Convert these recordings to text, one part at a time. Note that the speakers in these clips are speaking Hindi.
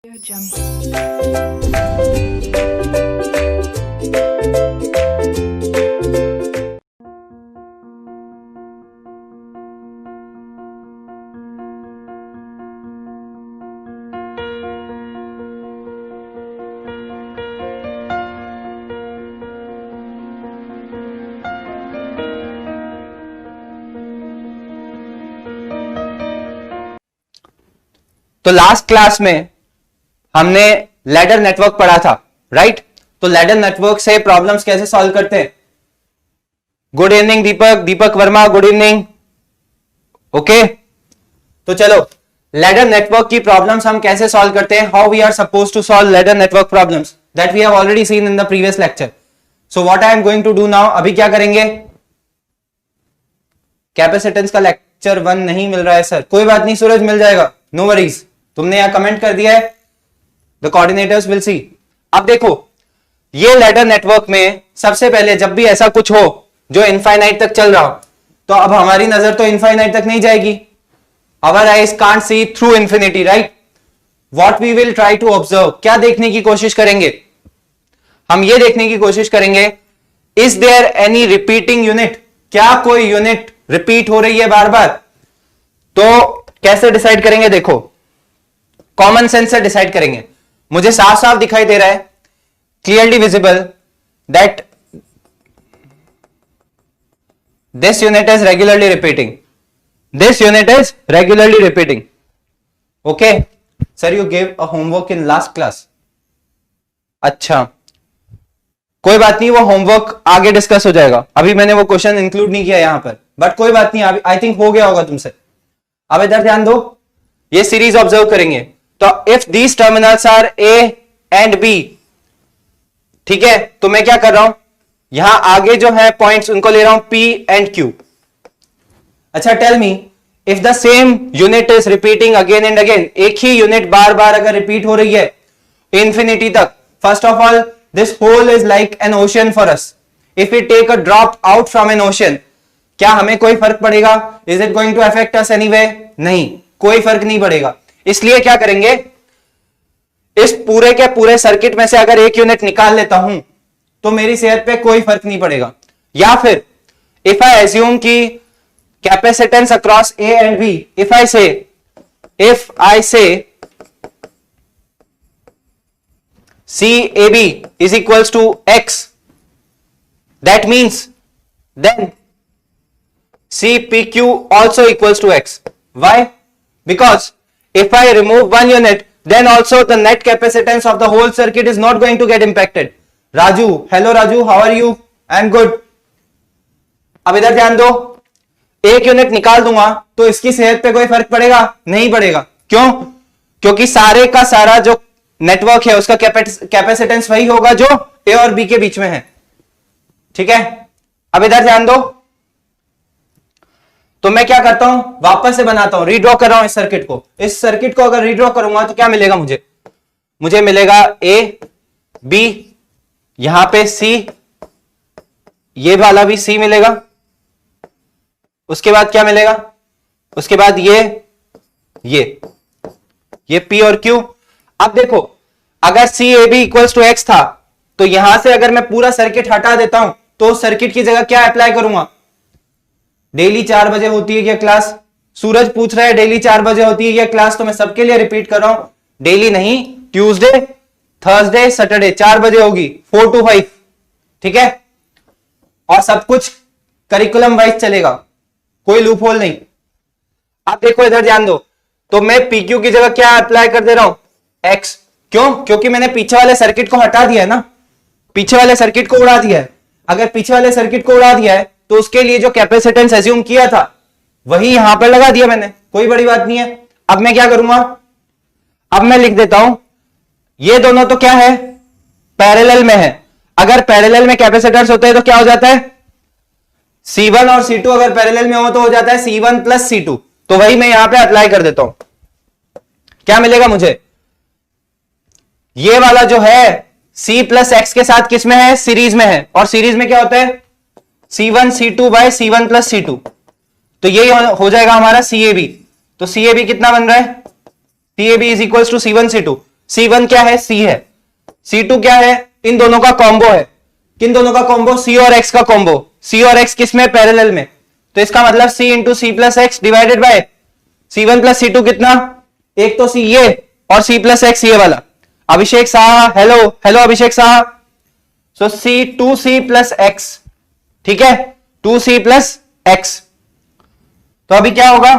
तो लास्ट क्लास में हमने लैडर नेटवर्क पढ़ा था, राइट? तो लैडर नेटवर्क से प्रॉब्लम्स कैसे सॉल्व करते हैं? Good evening Deepak Verma, good evening. Okay, तो चलो लैडर नेटवर्क की प्रॉब्लम्स हम कैसे सॉल्व करते हैं, how we are suppose to solve ladder network problems, that we have already seen in the previous lecture. So what I am going to do now, अभी क्या करेंगे? कैपेसिटेंस का लेक्चर 1 नहीं मिल रहा है सर, कोई बात नहीं सूरज, मिल जाएगा, नो वरीज। तुमने यहां कमेंट कर दिया है, द कोऑर्डिनेटर्स विल सी। अब देखो ये लैडर नेटवर्क में सबसे पहले जब भी ऐसा कुछ हो जो इनफाइनाइट तक चल रहा हो, तो अब हमारी नजर तो इनफाइनाइट तक नहीं जाएगी, our eyes can't see through infinity, right? What we will try to observe, क्या देखने की कोशिश करेंगे हम? ये देखने की कोशिश करेंगे, is there any repeating unit, क्या कोई यूनिट रिपीट हो रही है बार बार? तो कैसे डिसाइड करेंगे? देखो कॉमन सेंस से डिसाइड करेंगे। मुझे साफ साफ दिखाई दे रहा है, clearly visible, that this unit is regularly repeating, this unit is regularly repeating. Okay sir, you give a homework in last class. अच्छा कोई बात नहीं, वो होमवर्क आगे डिस्कस हो जाएगा, अभी मैंने वो क्वेश्चन इंक्लूड नहीं किया यहां पर, बट कोई बात नहीं, आई थिंक हो गया होगा तुमसे। अब इधर ध्यान दो, ये सीरीज ऑब्जर्व करेंगे। तो if these terminals are A and B, ठीक है, तो मैं क्या कर रहा हूं, यहां आगे जो है पॉइंट्स उनको ले रहा हूं पी एंड क्यू। अच्छा tell me, if the same unit is repeating again and again, एक ही यूनिट बार बार अगर रिपीट हो रही है इंफिनिटी तक, first of all this whole is like an ocean for us, if we take a drop out from an ocean, क्या हमें कोई फर्क पड़ेगा? Is it going to affect us anyway? नहीं, कोई फर्क नहीं पड़ेगा। इसलिए क्या करेंगे, इस पूरे के पूरे सर्किट में से अगर एक यूनिट निकाल लेता हूं तो मेरी सेहत पे कोई फर्क नहीं पड़ेगा। या फिर इफ आई एज्यूम की capacitance across A and B, if I say CAB is equals to X, that means then CPQ also equals to X. Why? Because if I remove one unit, then also the net capacitance of the whole circuit is not going to get impacted. Raju, hello Raju, how are you? I am good. अब इधर ध्यान दो, एक यूनिट निकाल दूंगा तो इसकी सेहत पे कोई फर्क पड़ेगा? नहीं पड़ेगा। क्यों? क्योंकि सारे का सारा जो नेटवर्क है उसका कैपेसिटेंस वही होगा जो ए और बी के बीच में है, ठीक है? अब इधर ध्यान दो, तो मैं क्या करता हूं, वापस से बनाता हूं, रीड्रॉ कर रहा हूं इस सर्किट को। इस सर्किट को अगर रीड्रॉ करूंगा तो क्या मिलेगा मुझे मिलेगा ए बी, यहां पे सी, ये वाला भी सी मिलेगा, उसके बाद क्या मिलेगा, उसके बाद ये पी और क्यू। अब देखो अगर C A B equals to X था, तो यहां से अगर मैं पूरा सर्किट हटा देता हूं तो सर्किट की जगह क्या अप्लाई करूंगा? डेली 4 बजे होती है क्या क्लास? सूरज पूछ रहा है डेली 4 बजे होती है क्या क्लास, तो मैं सबके लिए रिपीट कर रहा हूं, डेली नहीं, ट्यूसडे, थर्सडे, सैटरडे 4 बजे होगी, 4 to 5, ठीक है? और सब कुछ करिकुलम वाइज चलेगा, कोई लूप होल नहीं। अब देखो इधर ध्यान दो, तो मैं पीक्यू की जगह क्या अप्लाई कर दे रहा हूं? एक्स। क्यों? क्योंकि मैंने पीछे वाले सर्किट को हटा दिया है ना, पीछे वाले सर्किट को उड़ा दिया है। अगर पीछे वाले सर्किट को उड़ा दिया है तो उसके लिए जो कैपेसिटेंस एज्यूम किया था वही यहां पर लगा दिया मैंने, कोई बड़ी बात नहीं है। अब मैं क्या करूंगा, अब मैं लिख देता हूं, ये दोनों तो क्या है, पैरेलल में है। अगर पैरेलल में कैपेसिटर्स होते हैं तो क्या हो जाता है, C1 और C2 अगर पैरेलल में हो तो हो जाता है C1 प्लस C2, तो वही मैं यहां पे अप्लाई कर देता हूं। क्या मिलेगा मुझे, ये वाला जो है C प्लस एक्स के साथ किस में है, सीरीज में है, और सीरीज में क्या होता है C1 C2 bye C1 plus C2, तो ये हो जाएगा हमारा CAB। तो CAB कितना बन रहा है, CAB is equal to C1 C2। C1 क्या है, C है, C2 क्या है, इन दोनों का कॉम्बो है। किन दोनों का कॉम्बो, C और X का कॉम्बो। C और X किस में, पैरेलल में, तो इसका मतलब C into C plus X divided by C1 plus C2 कितना, एक तो C ये और C प्लस एक्स ये वाला। अभिषेक साहा, हेलो हेलो अभिषेक साहा। सो C 2C प्लस एक्स, ठीक है, 2C प्लस एक्स। तो अभी क्या होगा,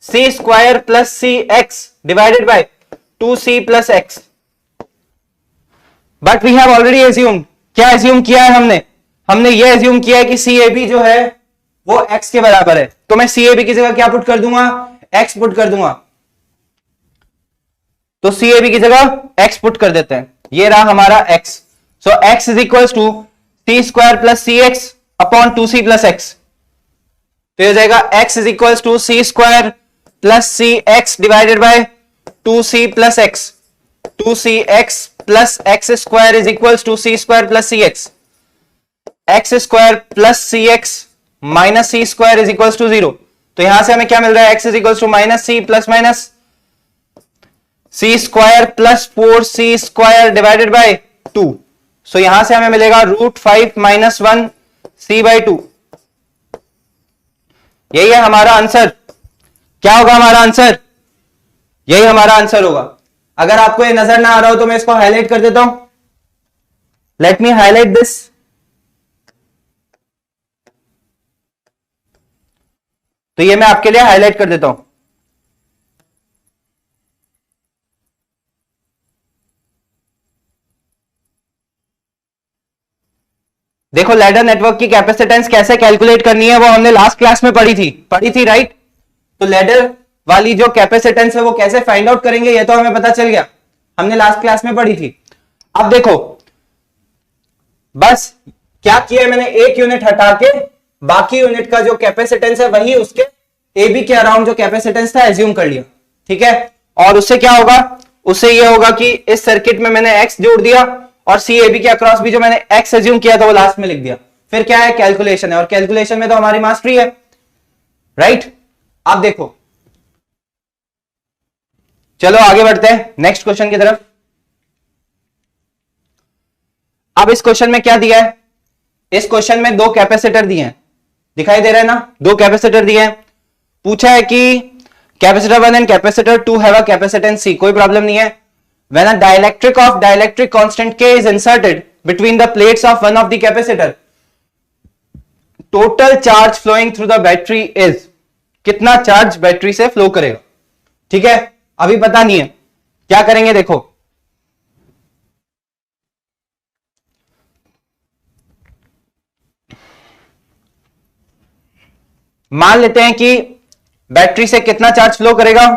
C square plus C x divided by 2C plus x. But we have already assumed, क्या एज्यूम किया है हमने, हमने ये एज्यूम किया है कि CAB जो है वो x के बराबर है। तो मैं CAB की जगह क्या पुट कर दूंगा, x पुट कर दूंगा। तो CAB की जगह x पुट कर देते हैं, ये रहा हमारा x। So x is equal to C square plus C x upon 2C plus x. तो ये हो जाएगा x is equal to C square plus C x divided by 2C plus x. 2CX plus x square is equal to C square plus C x. X square plus C x minus C square is equal to 0। तो यहां से हमें क्या मिल रहा है, x is equal to minus C plus minus C square plus 4C square divided by 2। So यहां से हमें मिलेगा √5 माइनस 1 C बाई 2। यही है हमारा आंसर। क्या होगा हमारा आंसर, यही हमारा आंसर होगा। अगर आपको ये नजर ना आ रहा हो तो मैं इसको हाईलाइट कर देता हूं। Let me highlight this. तो ये मैं आपके लिए हाईलाइट कर देता हूं। देखो लैडर नेटवर्क की कैपेसिटेंस कैसे कैलकुलेट करनी है वो हमने लास्ट क्लास में पढ़ी थी राइट। तो लैडर वाली जो कैपेसिटेंस है वो कैसे फाइंड आउट करेंगे ये तो हमें पता चल गया, हमने लास्ट क्लास में पढ़ी थी। अब देखो बस क्या किया है मैंने, एक यूनिट हटा के बाकी यूनिट का जो कैपेसिटेंस है वही उसके AB के अराउंड जो कैपेसिटेंस था एज्यूम कर लिया, ठीक है। और उससे क्या होगा, उससे ये होगा कि इस सर्किट में मैंने x जोड़ दिया और CAB के अक्रॉस भी जो मैंने x एज्यूम किया था वो लास्ट में लिख दिया। फिर क्या है, कैलकुलेशन है, और कैलकुलेशन में तो हमारी मास्टरी है राइट। आप देखो चलो आगे बढ़ते हैं नेक्स्ट क्वेश्चन की तरफ। अब इस क्वेश्चन में क्या दिया है, इस क्वेश्चन में दो कैपेसिटर दिए हैं, दिखाई दे रहा है ना, दो कैपेसिटर दिए हैं। पूछा है कि कैपेसिटर 1 एंड कैपेसिटर 2 हैव अ कैपेसिटेंस C, कोई प्रॉब्लम नहीं है। When a dielectric of dielectric constant K is inserted between the plates of one of the capacitor, total charge flowing through the battery is, कितना चार्ज बैटरी से फ्लो करेगा, ठीक है। अभी पता नहीं है, क्या करेंगे देखो। मान लेते हैं कि बैटरी से कितना चार्ज फ्लो करेगा,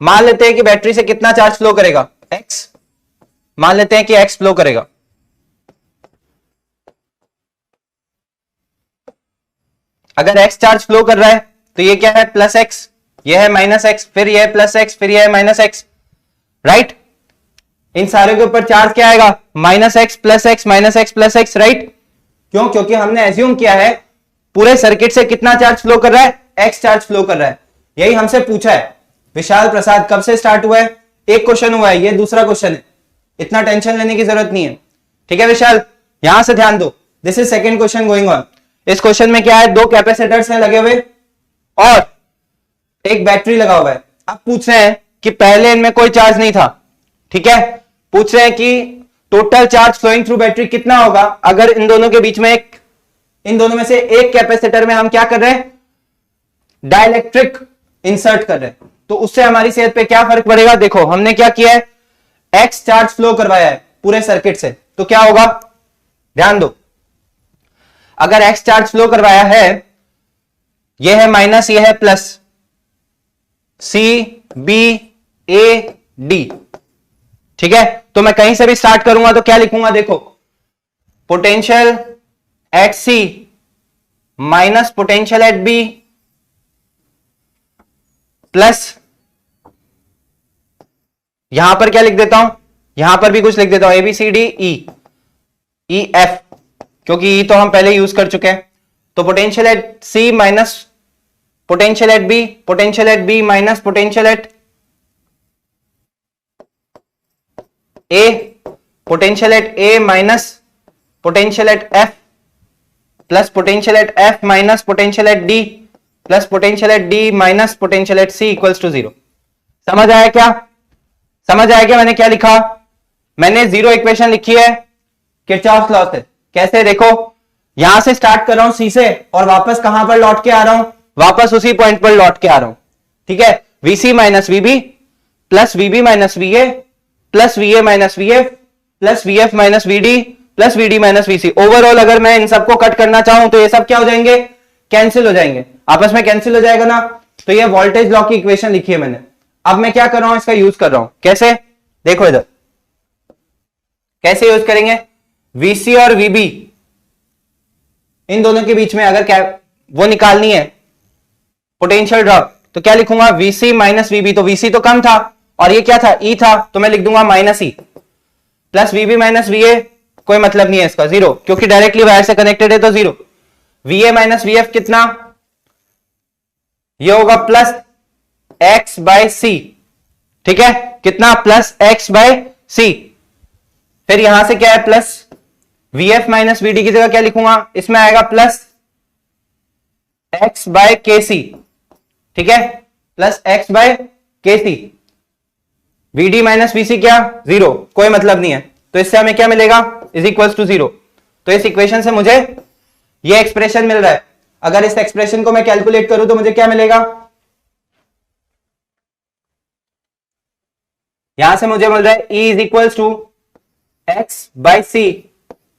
मान लेते हैं कि बैटरी से कितना चार्ज फ्लो करेगा, x, मान लेते हैं कि x फ्लो करेगा। अगर x चार्ज फ्लो कर रहा है तो ये क्या है, प्लस एक्स, ये है माइनस एक्स, फिर ये है प्लस एक्स, फिर ये है माइनस एक्स, राइट। इन सारे के ऊपर चार्ज क्या आएगा, minus x plus x minus x plus x, right. क्यों, क्योंकि हमने एज्यूम किया है पूरे सर्किट से कितना चार्ज फ्लो कर रहा है, एक्स चार्ज फ्लो कर रहा है। यही हमसे पूछा है। विशाल प्रसाद कब से स्टार्ट हुआ है, एक क्वेश्चन हुआ है, ये दूसरा क्वेश्चन है, इतना टेंशन लेने की जरूरत नहीं है, ठीक है विशाल। यहां से ध्यान दो, this is second question going on. इस क्वेश्चन में क्या है, दो कैपेसिटर्स हैं लगे हुए और एक बैटरी लगा हुआ है। अब पूछ रहे हैं कि पहले इनमें कोई चार्ज नहीं था, ठीक है। पूछ रहे हैं कि total charge flowing through battery कितना होगा अगर इन दोनों के बीच में इन दोनों में से एक कैपेसिटर में हम क्या कर रहे हैं, डाइलेक्ट्रिक इंसर्ट कर रहे हैं, तो उससे हमारी सेहत पे क्या फर्क पड़ेगा। देखो हमने क्या किया है, एक्स चार्ज फ्लो करवाया है पूरे सर्किट से, तो क्या होगा, ध्यान दो। अगर एक्स चार्ज फ्लो करवाया है, यह है माइनस, यह है plus, C B A D, ठीक है। तो मैं कहीं से भी स्टार्ट करूंगा तो क्या लिखूंगा, देखो potential at C minus potential eight B plus, यहां पर क्या लिख देता हूं, यहां पर भी कुछ लिख देता हूं, ABCD EF, क्योंकि E तो हम पहले यूज कर चुके हैं। तो potential at C minus potential at B minus potential at A, potential at A minus potential at F, plus potential at F minus potential at D, plus potential at D minus potential at C equals to 0। समझ आया क्या? समझ आया क्या मैंने क्या लिखा? मैंने जीरो इक्वेशन लिखी है किरचॉफ लॉ से। कैसे? देखो, यहां से स्टार्ट कर रहा हूं सी से और वापस कहां पर लौट के आ रहा हूं? वापस उसी पॉइंट पर लौट के आ रहा हूं। ठीक है, VC minus VB plus VB minus VA plus VA minus VF plus VF minus VD plus VD minus VC. Overall अगर मैं इन सबको कट करना चाहूं तो ये सब क्या हो जाएंगे? कैंसिल हो जाएंगे, आपस में कैंसिल हो जाएगा ना। तो ये वोल्टेज लॉ की इक्वेशन लिखी है मैंने। अब मैं क्या कर रहा हूं? इसका यूज कर रहा हूं। कैसे? देखो इधर कैसे यूज करेंगे। वीसी और वीबी इन दोनों के बीच में अगर क्या वो निकालनी है पोटेंशियल ड्रॉप, तो क्या लिखूंगा? वीसी माइनस वीबी। तो वीसी तो कम था और ये क्या था? ई था, तो मैं लिख दूंगा माइनस ई, प्लस वीबी माइनस वीए, कोई मतलब नहीं है इसका, जीरो, क्योंकि डायरेक्टली वायर से कनेक्टेड है तो जीरो। वीए माइनस वीएफ कितना? ये होगा प्लस एक्स बाय सी। ठीक है, कितना? प्लस एक्स बाय सी। फिर यहां से क्या है? प्लस वीएफ माइनस वीडी की जगह क्या लिखूंगा? इसमें आएगा प्लस एक्स बाय के सी। ठीक है, plus x by K C. VD minus VC क्या? जीरो, कोई मतलब नहीं है। तो इससे हमें क्या मिलेगा? Is equals to zero. तो इस इक्वेशन से मुझे ये एक्सप्रेशन मिल रहा है। अगर इस एक्सप्रेशन को मैं कैलकुलेट करूं तो मुझे क्या मिलेगा? यहां से मुझे मिल रहा है E is equals to x by C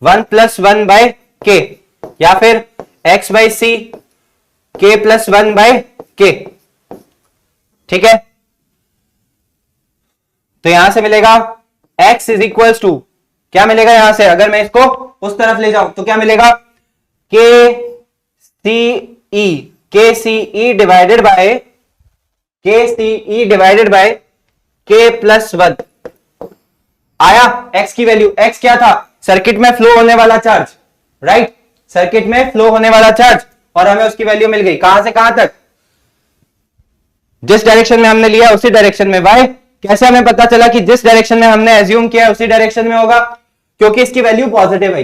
1 plus 1 by K, या फिर एक्स बाई सी के प्लस 1 बाय के। ठीक है, तो यहां से मिलेगा x इज इक्वल्स टू क्या मिलेगा? यहां से अगर मैं इसको उस तरफ ले जाऊं तो क्या मिलेगा? के C E divided by K plus 1 आया। x की वैल्यू, x क्या था? सर्किट में फ्लो होने वाला चार्ज, राइट? सर्किट में फ्लो होने वाला चार्ज, और हमें उसकी वैल्यू मिल गई। कहां से कहां तक? जिस डायरेक्शन में हमने लिया उसी डायरेक्शन में। वाई? कैसे हमें पता चला कि जिस डायरेक्शन में हमने एज्यूम किया उसी डायरेक्शन में होगा? क्योंकि इसकी वैल्यू पॉजिटिव है।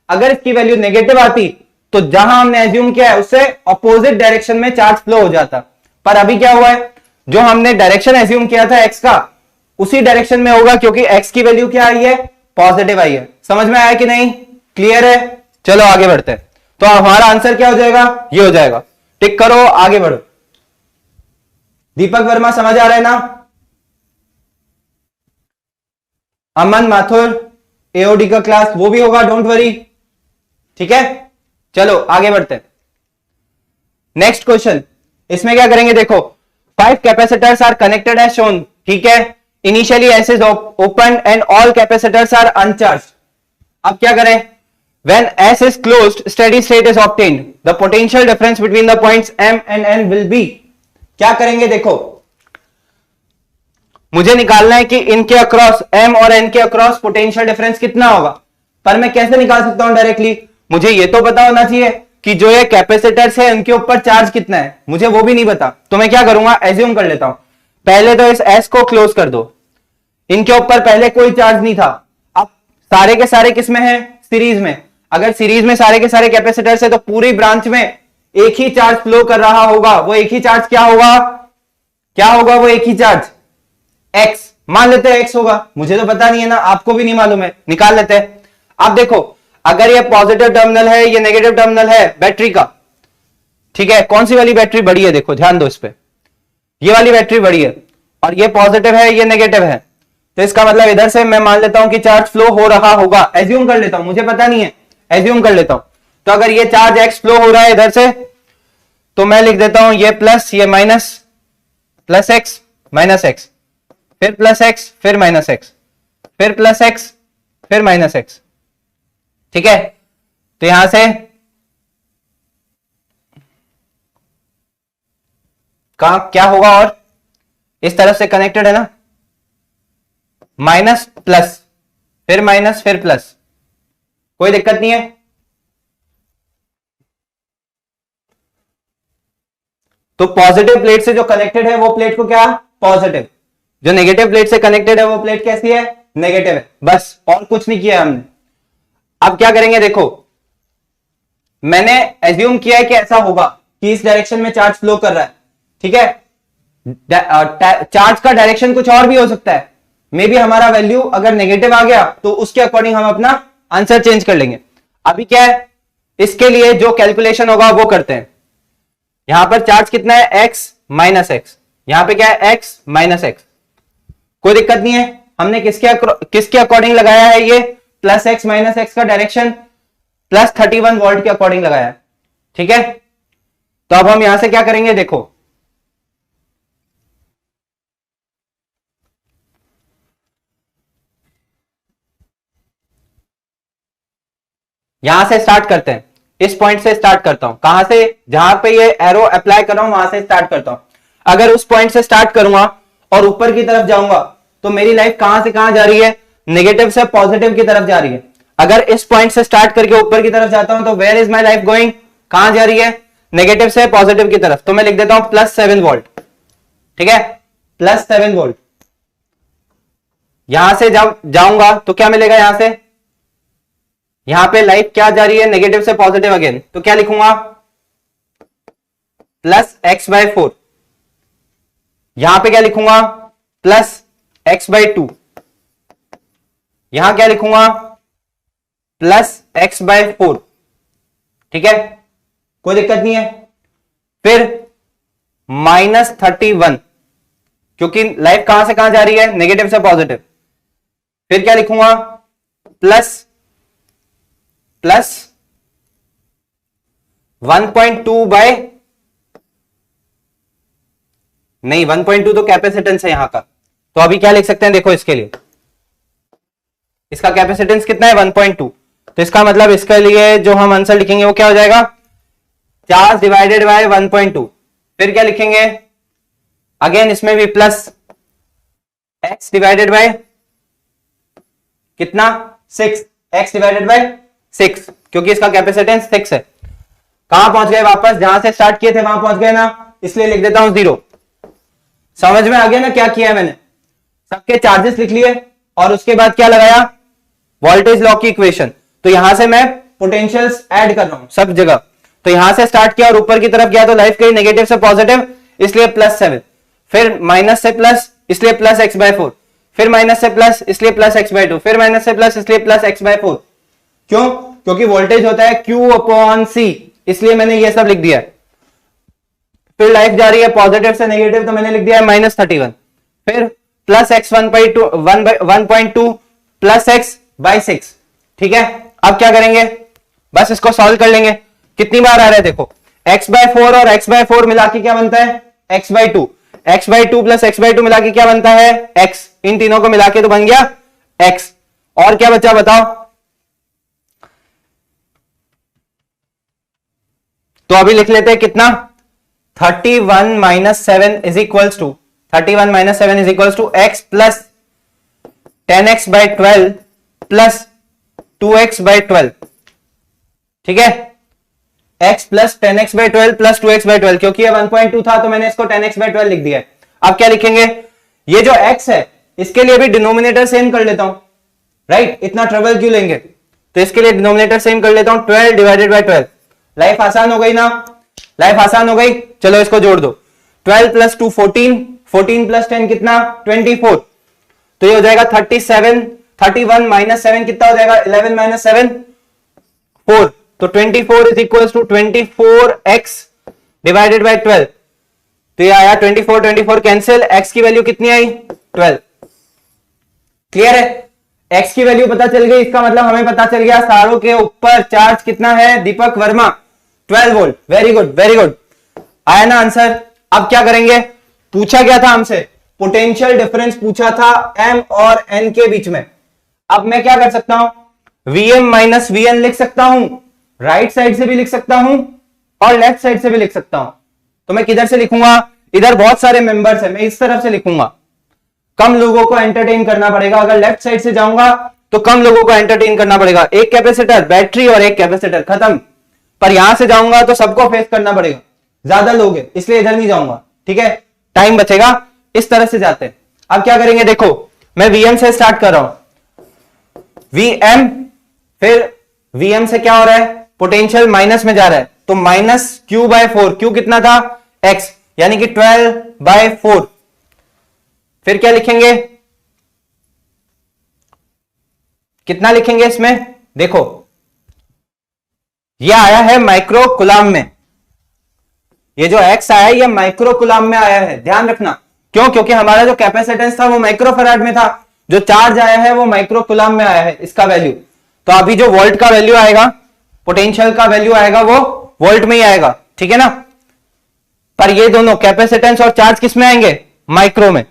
अगर इसकी वैल्यू नेगेटिव आती तो जहां हमने एज्यूम किया है उससे ऑपोजिट डायरेक्शन में चार्ज फ्लो हो जाता। पर अभी क्या हुआ है? जो हमने डायरेक्शन एज्यूम किया था एक्स का, उसी डायरेक्शन में होगा, क्योंकि एक्स की वैल्यू क्या आई है? पॉजिटिव आई है। समझ में आया कि नहीं? क्लियर है? चलो आगे बढ़ते हैं। तो हमारा आंसर क्या हो जाएगा? ये हो जाएगा। टिक करो, आगे बढ़ो। दीपक वर्मा समझ आ रहा है ना? अमन माथुर एओडी का क्लास वो भी होगा, डोंट वरी। ठीक है, चलो आगे बढ़ते हैं। नेक्स्ट क्वेश्चन, इसमें क्या करेंगे? देखो, 5 capacitors are connected as shown. ठीक है, initially S is open and all capacitors are uncharged. अब क्या करें? When S is closed, steady state is obtained. The potential difference between the points M and N will be. क्या करेंगे? देखो, मुझे निकालना है कि इनके अक्रॉस M और N के अक्रॉस पोटेंशियल डिफरेंस कितना होगा। पर मैं कैसे निकाल सकता हूं डायरेक्टली? मुझे ये तो पता होना चाहिए कि जो ये कैपेसिटर्स है उनके ऊपर चार्ज कितना है। मुझे वो भी नहीं पता, तो मैं क्या करूंगा? एज्यूम कर लेता हूं। पहले तो इस S को क्लोज कर दो। इनके ऊपर पहले कोई चार्ज नहीं था। अब सारे के सारे किसमें है? सीरीज में। अगर सीरीज में सारे के सारे कैपेसिटर्स है तो पूरी ब्रांच में एक ही चार्ज फ्लो कर रहा होगा। वो एक ही चार्ज क्या होगा? क्या होगा वो एक ही चार्ज? x। मान लेते हैं x होगा, मुझे तो पता नहीं है ना, आपको भी नहीं मालूम है, निकाल लेते हैं। अब देखो, अगर ये पॉजिटिव टर्मिनल है, ये नेगेटिव टर्मिनल है बैटरी का। ठीक है, कौन सी वाली बैटरी बड़ी है? देखो ध्यान दो इस पे, ये वाली बैटरी बड़ी है और ये पॉजिटिव है, ये नेगेटिव है। तो इसका मतलब इधर से मैं मान लेता हूं कि चार्ज फ्लो हो रहा होगा। एज्यूम कर लेता हूं, मुझे पता नहीं है, एज्यूम कर लेता हूं। तो अगर ये चार्ज x फ्लो हो रहा है इधर से, तो मैं लिख देता हूं ये प्लस, ये minus, plus x minus x, फिर प्लस x, फिर माइनस x, फिर प्लस x, फिर माइनस x। ठीक है, तो यहां से कहां क्या होगा? और इस तरफ से कनेक्टेड है ना, माइनस प्लस, फिर माइनस, फिर प्लस, कोई दिक्कत नहीं है। तो पॉजिटिव प्लेट से जो कनेक्टेड है वो प्लेट को क्या, पॉजिटिव, जो नेगेटिव प्लेट से कनेक्टेड है वो प्लेट कैसी है, नेगेटिव है, बस और कुछ नहीं किया हमने। अब क्या करेंगे, देखो मैंने एज्यूम किया है कि ऐसा होगा कि इस डायरेक्शन में चार्ज फ्लो कर रहा है, ठीक है। चार्ज का डायरेक्शन कुछ और भी हो सकता है, मे बी हमारा वैल्यू अगर नेगेटिव आ गया तो उसके अकॉर्डिंग हम अपना आंसर चेंज कर लेंगे। अभी क्या है, इसके लिए जो कैलकुलेशन होगा वो करते हैं। यहां पर चार्ज कितना है, x माइनस एक्स, यहां पे क्या है, x माइनस एक्स, कोई दिक्कत नहीं है। हमने किसके अकॉर्डिंग लगाया है, ये प्लस एक्स माइनस एक्स का डायरेक्शन प्लस 31 वोल्ट के अकॉर्डिंग लगाया है, ठीक है। तो अब हम यहां से क्या करेंगे, देखो यहां से स्टार्ट करते हैं, इस पॉइंट से स्टार्ट करता हूं, कहां से, जहां पे ये एरो अप्लाई कर रहा हूं वहां से स्टार्ट करता हूं। अगर उस पॉइंट से स्टार्ट करूंगा और ऊपर की तरफ जाऊंगा तो मेरी लाइफ कहां से कहां जा रही है, नेगेटिव से पॉजिटिव की तरफ जा रही है। अगर इस पॉइंट से स्टार्ट करके ऊपर की तरफ जाता हूं तो where is my life going, कहां जा रही है, नेगेटिव से पॉजिटिव की तरफ। तो मैं लिख देता हूं +7 वोल्ट, ठीक है, +7 वोल्ट। यहां से जब जाऊंगा तो क्या मिलेगा, यहां से, यहां पे लाइफ क्या जा रही है, नेगेटिव से पॉजिटिव अगेन, तो क्या लिखूंगा, +x/4। यहां पे क्या लिखूंगा, +x/2। यहां क्या लिखूंगा, +x/4, ठीक है, कोई दिक्कत नहीं है। फिर -31, क्योंकि लाइफ कहां से कहां जा रही है, नेगेटिव से पॉजिटिव। फिर क्या लिखूंगा, प्लस 1.2 बाय, नहीं 1.2 तो कैपेसिटेंस है यहां का, तो अभी क्या लिख सकते हैं, देखो इसके लिए इसका कैपेसिटेंस कितना है, 1.2। तो इसका मतलब इसके लिए जो हम आंसर लिखेंगे वो क्या हो जाएगा, चार्ज डिवाइडेड बाय 1.2। फिर क्या लिखेंगे, अगेन इसमें भी प्लस x डिवाइडेड बाय कितना, 6, x डिवाइडेड बाय 6, क्योंकि इसका कैपेसिटेंस 6 है। कहां पहुंच गए, वापस जहां से स्टार्ट किए थे वहां पहुंच गए ना, इसलिए लिख देता हूं 0। समझ में आ गया ना क्या किया है मैंने, सबके चार्जेस लिख लिए और उसके बाद क्या लगाया, वोल्टेज लॉ की इक्वेशन। तो यहां से मैं पोटेंशियल्स ऐड कर रहा हूं सब जगह। तो यहां से स्टार्ट किया और ऊपर की तरफ गया तो लाइफ गई नेगेटिव से पॉजिटिव, इसलिए +7। फिर माइनस से प्लस, इसलिए +x/4। फिर माइनस से प्लस, इसलिए +x/2। फिर माइनस से प्लस, इसलिए +x/4। क्यों, क्योंकि वोल्टेज होता है Q/C, इसलिए मैंने ये सब लिख दिया है। फिर लाइफ जा रही है पॉजिटिव से नेगेटिव, तो मैंने लिख दिया है -31। फिर +x1/2 +x/6, ठीक है। अब क्या करेंगे, बस इसको सॉल्व कर लेंगे। कितनी बार आ रहा है, देखो x/4 और x/4 मिला के क्या बनता है, x/2, x/2 + x/2 मिला के क्या बनता है, x, इन तीनों को मिला के तो बन गया x। और क्या बचा बताओ, तो अभी लिख लेते हैं कितना, 31 - 7 is equals to, 31 - 7 is equals to x plus 10x/12 plus 2x/12, ठीक है, x plus 10x/12 plus 2x/12, क्योंकि ये 1.2 था तो मैंने इसको 10x/12 लिख दिया है। अब क्या लिखेंगे, ये जो x है इसके लिए भी डिनोमिनेटर सेम कर लेता हूं, राइट, इतना ट्रबल क्यों लेंगे, तो इसके लिए डिनोमिनेटर सेम कर लेता हूं, 12 डिवाइडेड बाय 12। लाइफ आसान हो गई ना, लाइफ आसान हो गई, चलो इसको जोड़ दो, 12 + 2 14, 14 + 10 कितना, 24। तो ये हो जाएगा 37, 31 - 7 कितना हो जाएगा, 11 - 7 4। तो 24 is equal to 24x divided by 12। तो ये आया 24, 24 कैंसिल, x की वैल्यू कितनी आई, 12। क्लियर है, x की वैल्यू पता चल गई, इसका मतलब हमें पता चल गया सारों के ऊपर चार्ज कितना है, Deepak Verma 12 volt. Very good, very good, आया ना आंसर। अब क्या करेंगे, पूछा गया था हमसे, पोटेंशियल डिफरेंस पूछा था m और n के बीच में। अब मैं क्या कर सकता हूं, Vm - Vn लिख सकता हूं, राइट साइड से भी लिख सकता हूं और लेफ्ट साइड से भी लिख सकता हूं। तो मैं किधर से लिखूंगा, इधर बहुत सारे मेंबर्स हैं, मैं इस तरफ से लिखूंगा, कम लोगों को एंटरटेन करना पड़ेगा। अगर लेफ्ट साइड से जाऊंगा तो कम लोगों को एंटरटेन करना पड़ेगा, एक कैपेसिटर, बैटरी और एक कैपेसिटर, खत्म। पर यहां से जाऊंगा तो सबको फेस करना पड़ेगा, ज्यादा लोग है इसलिए इधर नहीं जाऊंगा, ठीक है, टाइम बचेगा। इस तरह से जाते हैं। अब क्या करेंगे, देखो मैं Vm से स्टार्ट कर रहा हूं, Vm, फिर Vm से क्या हो रहा है, पोटेंशियल माइनस में जा रहा है, तो माइनस Q बाय 4, Q कितना था X, यानी कि 12/4। फिर क्या लिखेंगे, कितना लिखेंगे इसमें, देखो ये आया है माइक्रो कुलाम में, ये जो X आया है ये माइक्रो कुलाम में आया है, ध्यान रखना। क्यों, क्योंकि हमारा जो कैपेसिटेंस था वो माइक्रो फराड में था, जो चार्ज आया है वो माइक्रो कुलाम में आया है इसका वैल्यू। तो अभी जो वोल्ट का वैल्यू आएगा, पोटेंशियल का वैल्यू आएगा, वो वोल्ट में ही आएगा, ठीक है ना। पर ये दोनों कैपेसिटेंस और चार्ज किस में आएंगे, माइक्रो में।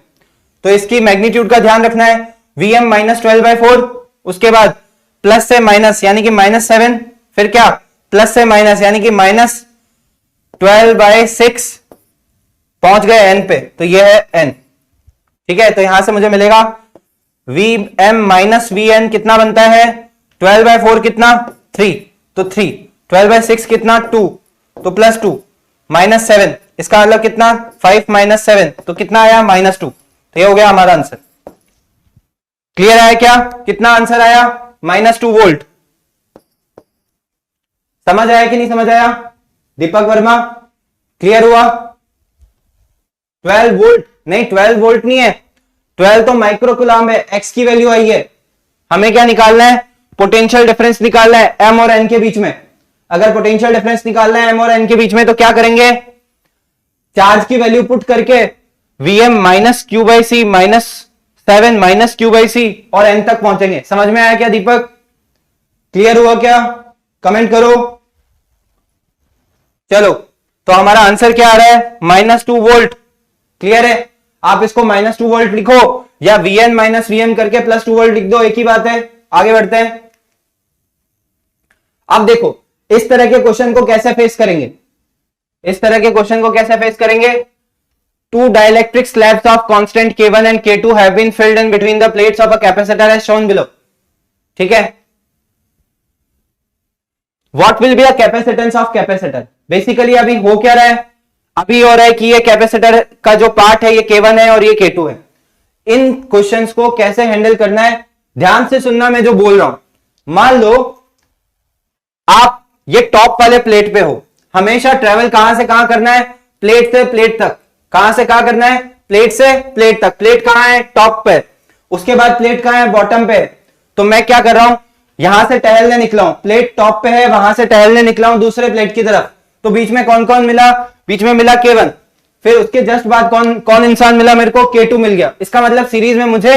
तो इसकी मैग्नीट्यूड का ध्यान रखना है, Vm माइनस 12/4, उसके बाद प्लस से माइनस यानी कि -7, फिर क्या प्लस से माइनस यानी कि -12/6, पहुंच गए n पे, तो ये है n, ठीक है। तो यहां से मुझे मिलेगा Vm माइनस Vn कितना बनता है, 12/4 कितना 3, तो 3, 12/6 कितना 2, तो +2, -7, इसका मतलब कितना 5 - 7, तो कितना आया -2। तो ये हो गया हमारा आंसर। क्लियर आया क्या, कितना आंसर आया, -2 वोल्ट। समझ आया कि नहीं समझ आया, दीपक वर्मा, क्लियर हुआ। 12 वोल्ट नहीं, 12 वोल्ट नहीं है, 12 तो माइक्रो कूलम है, एक्स की वैल्यू आई है। हमें क्या निकालना है, पोटेंशियल डिफरेंस निकालना है एम और एन के बीच में। अगर पोटेंशियल डिफरेंस निकालना है एम और एन के बीच में तो क्या करेंगे, चार्ज की वैल्यू पुट करके Vm minus Q by C -7 minus Q by C और n तक पहुंचेंगे। समझ में आया क्या दीपक, क्लियर हुआ क्या, कमेंट करो। चलो तो हमारा आंसर क्या आ रहा है, -2 वोल्ट। क्लियर है, आप इसको -2 वोल्ट लिखो या Vn माइनस Vm करके +2 वोल्ट लिख दो, एक ही बात है। आगे बढ़ते हैं। अब देखो इस तरह के क्वेश्चन को कैसे फेस करेंगे, इस तरह के क्वेश्चन को कैसे फेस करेंगे। Two dielectric slabs of constant K1 and K2 have been filled in between the plates of a capacitor as shown below. ठीक है, What will be the capacitance of capacitor? Basically अभी हो क्या रहा है, अभी हो रहा है कि ये कैपेसिटर का जो पार्ट है ये K1 है और ये K2 है। इन क्वेश्चंस को कैसे हैंडल करना है, ध्यान से सुनना मैं जो बोल रहा हूं। मान लो आप ये टॉप वाले प्लेट पे हो, हमेशा ट्रेवल कहां से कहां करना है, प्लेट से प्लेट तक। कहां से कहां करना है, प्लेट से प्लेट तक। प्लेट कहां है, टॉप पे, उसके बाद प्लेट कहां है, बॉटम पे। तो मैं क्या कर रहा हूं, यहां से टहलने निकला हूं, प्लेट टॉप पे है, वहां से टहलने निकला हूं दूसरे प्लेट की तरफ। तो बीच में कौन कौन मिला, बीच में मिला K1, फिर उसके जस्ट बाद कौन कौन इंसान मिला मेरे को, K2 मिल गया। इसका मतलब सीरीज में मुझे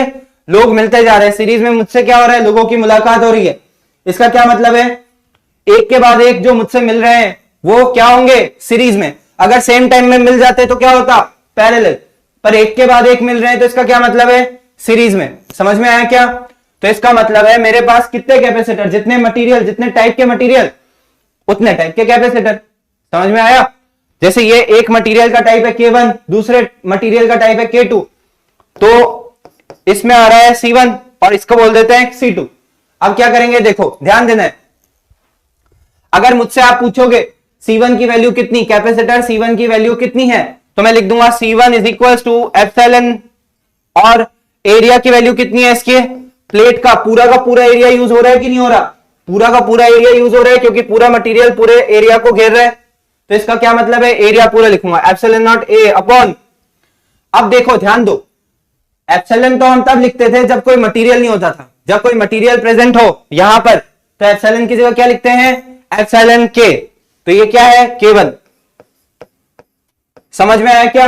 लोग मिलते जा रहे हैं, सीरीज में मुझसे क्या हो रहा है, लोगों की मुलाकात हो रही है। इसका क्या मतलब है, एक के बाद एक जो मुझसे मिल रहे हैं वो क्या होंगे, सीरीज में। अगर सेम टाइम में मिल जाते तो क्या होता, पैरेलल। पर एक के बाद एक मिल रहे हैं तो इसका क्या मतलब है, सीरीज में। समझ में आया क्या, तो इसका मतलब है मेरे पास कितने कैपेसिटर, जितने मटेरियल, जितने टाइप के मटेरियल उतने टाइप के कैपेसिटर। समझ में आया, जैसे ये एक मटेरियल का टाइप है K1, दूसरे मटेरियल का टाइप है K2, तो इसमें आ रहा है C1 और इसको बोल देते हैं C2। अब क्या करेंगे, देखो ध्यान देना है। अगर मुझसे आप पूछोगे C1 की वैल्यू कितनी, कैपेसिटर C1 की वैल्यू कितनी है, तो मैं लिख दूंगा C1 is equal to epsilon, और एरिया की वैल्यू कितनी है इसके, प्लेट का पूरा एरिया यूज हो रहा है कि नहीं हो रहा, पूरा का पूरा एरिया यूज हो रहा है, क्योंकि पूरा मटेरियल पूरे एरिया को घेर रहा है। तो इसका क्या मतलब है, एरिया पूरा लिखूंगा, एप्सिलॉन नॉट A अपॉन। अब देखो ध्यान दो, एप्सिलॉन तो हम तब लिखते थे जब कोई मटेरियल नहीं होता था, जब कोई मटेरियल प्रेजेंट हो यहां पर, तो एप्सिलॉन की जगह क्या लिखते हैं, एप्सिलॉन K। तो ये क्या है, K1। समझ में आया क्या,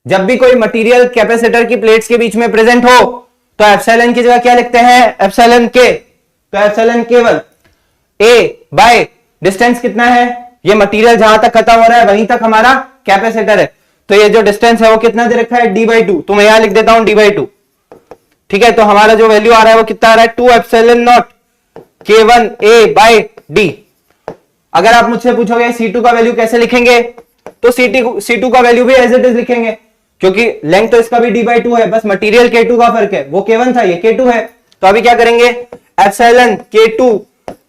जब भी कोई मटेरियल कैपेसिटर की प्लेट्स के बीच में प्रेजेंट हो तो एप्सिलॉन की जगह क्या लिखते हैं, एप्सिलॉन K। तो epsilon K1 A by distance कितना है, ये मटेरियल जहां तक खत्म हो रहा है वहीं तक हमारा कैपेसिटर है, तो ये जो डिस्टेंस है वो कितना दे रखा है, d/2। तो मैं यहां लिख देता हूं d/2। ठीक है, तो हमारा जो वैल्यू आ रहा है वो कितना आ रहा है, 2 epsilon naught K1 A by D। अगर आप मुझसे पूछोगे C2 का वैल्यू कैसे लिखेंगे, तो C2 का वैल्यू भी एज इट इज लिखेंगे, क्योंकि लेंथ तो इसका भी d/2 है, बस मटेरियल K2 का फर्क है, वो K1 था ये K2 है। तो अभी क्या करेंगे, epsilon K2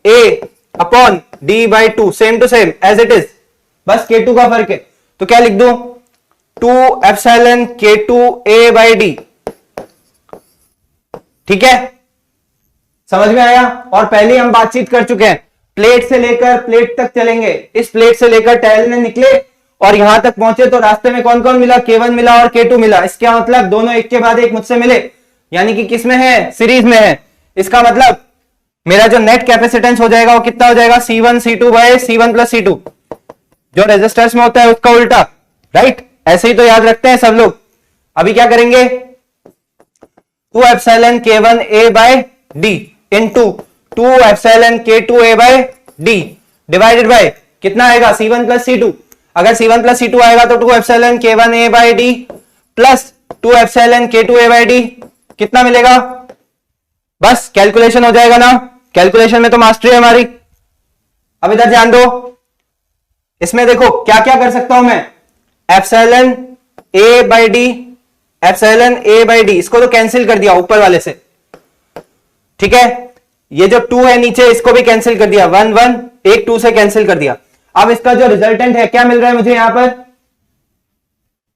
A upon d/2, same to same as it is, बस K2 का फर्क है। तो क्या लिख दूं, 2 एप्सिलॉन K2A बाई डी। ठीक है, समझ में आया। और पहले हम बातचीत कर चुके हैं, प्लेट से लेकर प्लेट तक चलेंगे। इस प्लेट से लेकर टहलने निकले और यहां तक पहुंचे तो रास्ते में कौन कौन मिला, K1 मिला और K2 मिला। इसका मतलब दोनों एक के बाद एक मुझसे मिले, यानी कि किस में है, सीरीज में है। इसका मतलब मेरा जो नेट कैपेसिटेंस हो जाएगा वो कितना हो जाएगा, C1 C2 bye C1 plus C2, जो रेजिस्टर्स में होता है उसका उल्टा, राइट। ऐसे ही तो याद रखते हैं सब लोग। अभी क्या करेंगे, 2 epsilon K1A by D into 2 epsilon K2A by D divided by कितना आएगा, C1 प्लस C2। अगर C1 प्लस C2 आएगा तो 2 epsilon K1A by D plus 2 epsilon K2A by D कितना मिलेगा। बस कैलकुलेशन हो जाएगा ना, कैलकुलेशन में तो मास्टरी है हमारी। अब इधर ध्यान दो, इसमें देखो क्या क्या कर सकता हूं मैं, epsilon A by D, epsilon A by D, इसको तो कैंसिल कर दिया ऊपर वाले से। ठीक है, ये जो 2 है नीचे इसको भी कैंसिल कर दिया, 1 1 एक 2 से कैंसिल कर दिया। अब इसका जो रिजल्टेंट है क्या मिल रहा है मुझे यहां पर,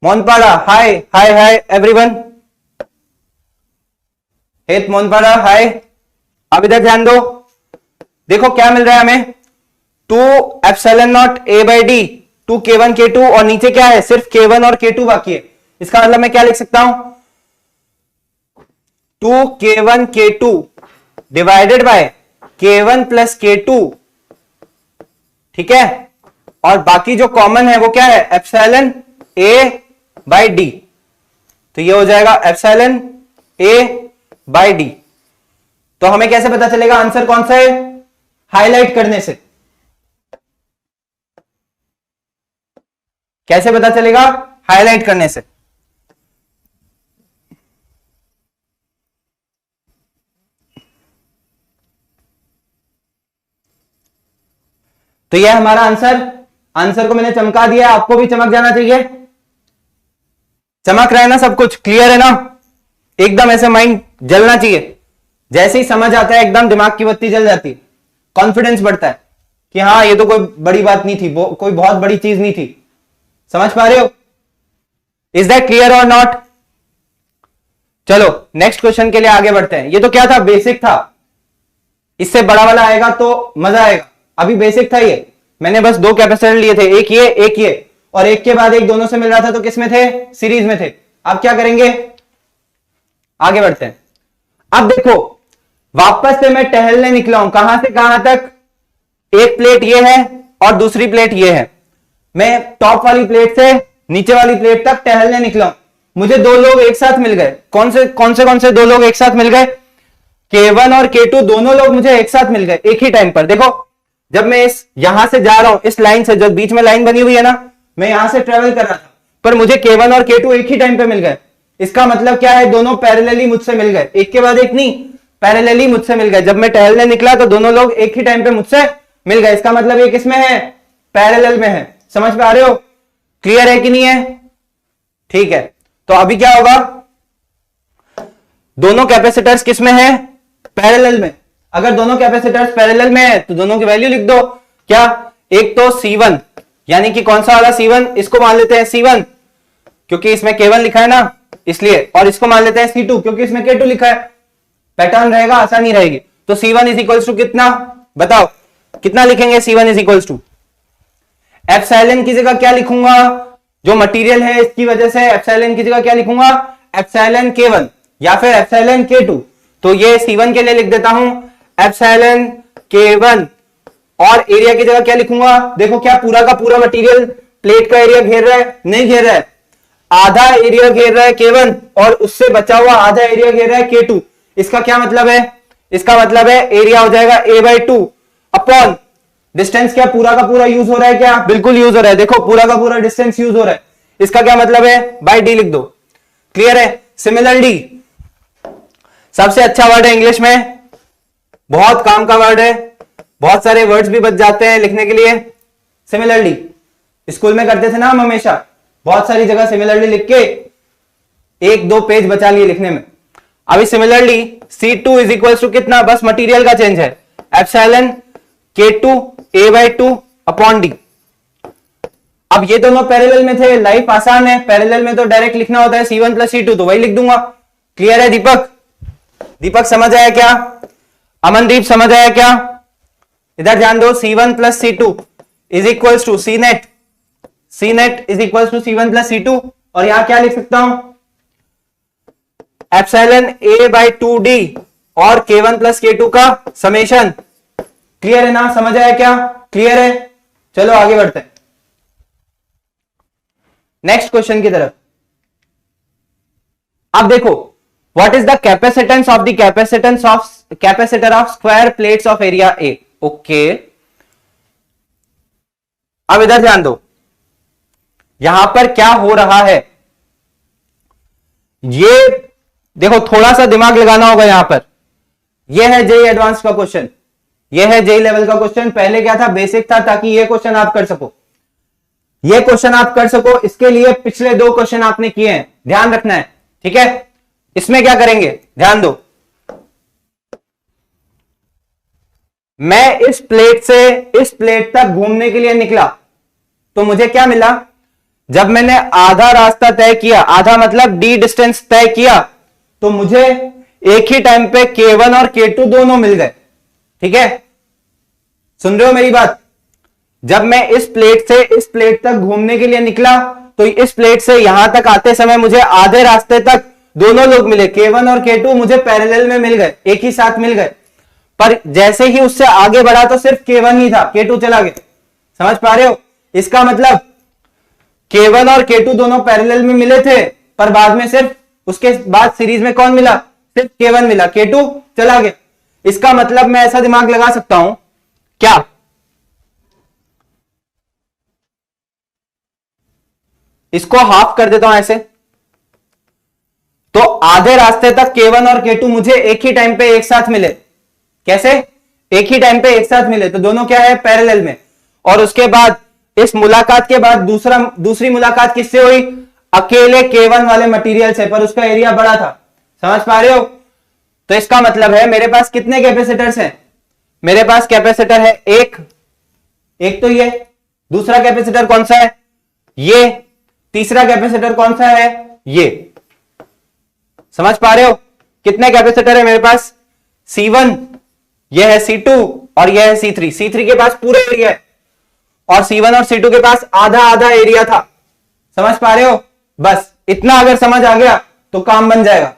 मोनपाड़ा हाय हाय हाय एवरीवन, हेत मोनपाड़ा हाय। अब इधर ध्यान दो, देखो क्या मिल रहा है हमें, 2 epsilon not A by D, 2 K1 K2 और नीचे क्या है, सिर्फ K1 और K2 बाकी है। इसका मतलब मैं क्या लिख सकता हूं, 2 K1 K2 divided by K1 plus K2। ठीक है, और बाकी जो कॉमन है वो क्या है, एप्सिलॉन A बाई डी। तो ये हो जाएगा एप्सिलॉन A बाई डी। तो हमें कैसे पता चलेगा आंसर कौन सा है, हाईलाइट करने से। कैसे पता चलेगा, हाईलाइट करने से। तो यह हमारा आंसर को मैंने चमका दिया, आपको भी चमक जाना चाहिए। चमक रहा है ना, सब कुछ क्लियर है ना, एकदम ऐसे माइंड जलना चाहिए। जैसे ही समझ आता है एकदम दिमाग की बत्ती जल जाती है, कॉन्फिडेंस बढ़ता है कि हाँ ये तो कोई बड़ी बात नहीं थी, वो कोई बहुत बड़ी चीज नहीं थी। समझ पा रहे हो, इज दैट क्लियर और नॉट। चलो नेक्स्ट क्वेश्चन के लिए आगे बढ़ते हैं। ये तो क्या था, बेसिक था, इससे बड़ा वाला आएगा तो मजा आएगा। अभी बेसिक था ये, मैंने बस 2 कैपेसिटर लिए थे, एक ये और एक के बाद एक दोनों से मिल रहा था, तो किस में थे, सीरीज में थे। अब क्या करेंगे, आगे बढ़ते हैं। अब देखो वापस से मैं टहलने निकला हूं, कहां से कहां तक, एक प्लेट ये है और दूसरी प्लेट ये है। मैं टॉप वाली प्लेट से नीचे वाली प्लेट तक टहलने निकला हूं। मुझे 2 लोग एक साथ मिल गए। कौन से 2 लोग एक साथ मिल गए, K1 और K2 दोनों लोग मुझे एक साथ मिल गए एक ही टाइम पर। देखो जब मैं यहां से जा रहा हूं, इस लाइन से, जो बीच में लाइन बनी हुई है ना, मैं यहां से ट्रेवल कर रहा था, पर मुझे K1 और K2 एक ही टाइम पे मिल गए। इसका मतलब क्या है, दोनों पैरेलली मुझसे मिल गए, एक के बाद एक नहीं, पैरेलली मुझसे मिल गए। जब मैं टहलने निकला तो दोनों लोग एक ही टाइम पे मुझसे मिल गए। इसका मतलब ये किसमें है, पैरेलल में है। समझ में आ रहे हो, क्लियर है कि नहीं है। ठीक है, तो अभी क्या होगा, दोनों कैपेसिटर्स किसमें है, पैरेलल में। अगर दोनों कैपेसिटर्स पैरेलल में है तो दोनों की वैल्यू लिख दो। क्या, एक तो C1, यानी कि कौन सा वाला C1, इसको मान लेते हैं C1 क्योंकि इसमें K1 लिखा है ना इसलिए, और इसको मान लेते हैं C2 क्योंकि इसमें K2 लिखा है। पैटर्न रहेगा, आसानी रहेगी। तो C1 इज इक्वल्स टू कितना, बताओ कितना लिखेंगे। C1 is equals to, epsilon की जगह क्या लिखूंगा, जो मटेरियल है इसकी वजह से एप्सिलॉन की जगह क्या लिखूंगा, एप्सिलॉन K1 या फिर एप्सिलॉन K2। तो ये C1 के लिए लिख देता हूं एप्सिलॉन K1, और एरिया की जगह क्या लिखूंगा। देखो क्या पूरा का पूरा मटेरियल प्लेट का एरिया घेर रहा है, नहीं घेर रहा है, आधा एरिया घेर रहा है K1 और उससे बचा हुआ आधा एरिया घेर रहा है K2। इसका क्या मतलब है, इसका मतलब है एरिया हो जाएगा A/2 अपॉन डिस्टेंस। क्या पूरा का पूरा यूज हो रहा है, क्या बिल्कुल यूज हो रहा है। देखो पूरा का पूरा डिस्टेंस यूज हो रहा है। इसका क्या मतलब है, बाय डी लिख दो। क्लियर है। सिमिलरली सबसे अच्छा वर्ड है इंग्लिश में, बहुत काम का वर्ड है, बहुत सारे वर्ड्स भी बच जाते हैं लिखने के लिए। सिमिलरली स्कूल में करते थे ना हम हमेशा, बहुत सारी जगह सिमिलरली लिख के 1-2 पेज बचा लिए लिखने में। अभी similarly C2 is equal to कितना, बस मटेरियल का चेंज है, epsilon K2 A/2 upon D. अब ये दोनों पैरेलल में थे, लाइफ आसान है, पैरेलल में तो डायरेक्ट लिखना होता है C1 प्लस C2, तो वही लिख दूंगा। क्लियर है दीपक? दीपक समझ आया क्या? अमनदीप समझ आया क्या? इधर ध्यान दो, C1 plus C2 is equal to C net is equal to C1 plus C2, और यहां क्या लिख सकता हूं, एप्सिलॉन A बाई 2D और K1 प्लस K2 का समेशन। क्लियर है ना? समझ आया क्या? क्लियर है? चलो आगे बढ़ते हैं नेक्स्ट क्वेश्चन की तरफ। अब देखो, what is the capacitance of the capacitor of square plates of area A. Okay, अब इधर ध्यान दो, यहां पर क्या हो रहा है, ये देखो थोड़ा सा दिमाग लगाना होगा यहां पर। यह है जेई एडवांस का क्वेश्चन, यह है जेई लेवल का क्वेश्चन। पहले क्या था, बेसिक था, ताकि यह क्वेश्चन आप कर सको, ये क्वेश्चन आप कर सको, इसके लिए पिछले 2 क्वेश्चन आपने किए हैं, ध्यान रखना है, ठीक है। इसमें क्या करेंगे, ध्यान दो, मैं इस प्लेट से इस प्लेट तक घूमने के लिए निकला, तो मुझे क्या मिला, जब मैंने आधा रास्ता तय किया, आधा मतलब d डिस्टेंस तय किया, तो मुझे एक ही टाइम पे K1 और K2 दोनों मिल गए। ठीक है, सुन रहे हो मेरी बात? जब मैं इस प्लेट से इस प्लेट तक घूमने के लिए निकला, तो इस प्लेट से यहां तक आते समय मुझे आधे रास्ते तक दोनों लोग मिले, K1 और K2 मुझे पैरेलल में मिल गए, एक ही साथ मिल गए। पर जैसे ही उससे आगे बढ़ा तो सिर्फ K1 ही था, K2 चला गया। समझ पा रहे हो? इसका मतलब K1 और K2 दोनों पैरेलल में मिले थे, पर बाद में सिर्फ उसके बाद सीरीज में कौन मिला, सिर्फ K1 मिला, K2 चला गया। इसका मतलब मैं ऐसा दिमाग लगा सकता हूं क्या, इसको हाफ कर देता हूं ऐसे, तो आधे रास्ते तक K1 और K2 मुझे एक ही टाइम पे एक साथ मिले। कैसे? एक ही टाइम पे एक साथ मिले, तो दोनों क्या है, पैरेलल में। और उसके बाद इस मुलाकात के बाद दूसरी मुलाकात किससे हुई, अकेले K1 वाले मटेरियल से, पर उसका एरिया बड़ा था। समझ पा रहे हो? तो इसका मतलब है मेरे पास कितने कैपेसिटर्स हैं, मेरे पास कैपेसिटर है एक तो ये, दूसरा कैपेसिटर कौन सा है, ये, तीसरा कैपेसिटर कौन सा है, ये। समझ पा रहे हो? कितने कैपेसिटर है मेरे पास, C1, यह है C2 और यह है C3। C3 के पास पूरा एरिया है और C1 और C2 के पास आधा आधा एरिया था। समझ पा रहे हो? बस इतना अगर समझ आ गया तो काम बन जाएगा।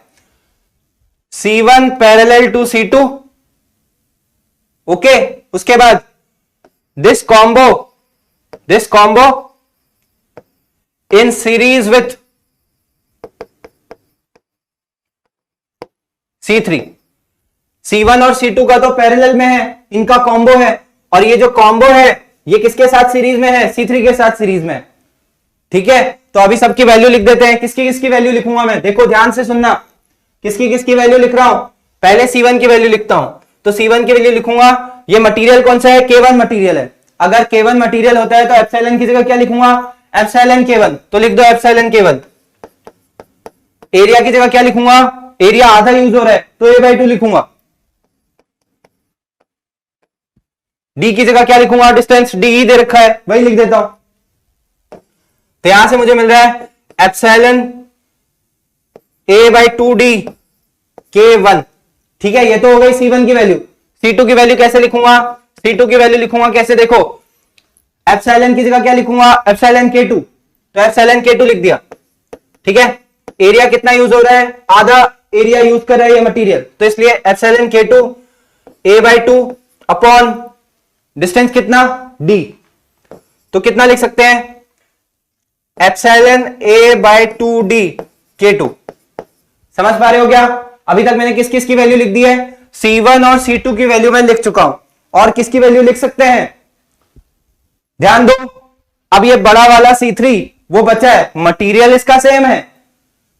C1 parallel to C2, okay. उसके बाद this combo in series with C3। C1 और C2 का तो पैरेलल में है, इनका कॉम्बो है, और ये जो कॉम्बो है ये किसके साथ सीरीज में है, C3 के साथ सीरीज में। ठीक है, तो अभी सबकी वैल्यू लिख देते हैं। किसकी किसकी वैल्यू लिखूंगा मैं, देखो ध्यान से सुनना, किसकी किसकी वैल्यू लिख रहा हूं। पहले C1 की वैल्यू लिखता हूं, तो C1 की वैल्यू लिखूंगा, ये मटेरियल कौन सा है, K1 मटेरियल है। अगर K1 मटेरियल होता है तो एप्सिलॉन की जगह क्या लिखूंगा, एप्सिलॉन K1, तो लिख दो एप्सिलॉन K1। एरिया की जगह क्या लिखूंगा, एरिया आधा यूज हो रहा है तो A/2 लिखूंगा। डी की जगह क्या लिखूंगा, डिस्टेंस डी दे रखा है, वही लिख देता हूं। तो यहां से मुझे मिल रहा है एप्सिलॉन A/2D K1। ठीक है, ये तो हो गई C1 की वैल्यू। C2 की वैल्यू कैसे लिखूंगा, C2 की वैल्यू लिखूंगा कैसे, देखो एप्सिलॉन की जगह क्या लिखूंगा, एप्सिलॉन K2, तो एप्सिलॉन K2 लिख दिया। ठीक है, एरिया कितना यूज हो रहा है, आधा एरिया यूज कर रहा है ये मटेरियल, तो इसलिए epsilon K2 A/2 upon distance कितना, D। तो कितना लिख सकते हैं, एप्सिलॉन A/2D K2। समझ पा रहे हो क्या? अभी तक मैंने किस किस की वैल्यू लिख दी है, C1 और C2 की वैल्यू मैं लिख चुका हूं, और किसकी वैल्यू लिख सकते हैं, ध्यान दो। अब ये बड़ा वाला C3 वो बचा है, मटेरियल इसका सेम है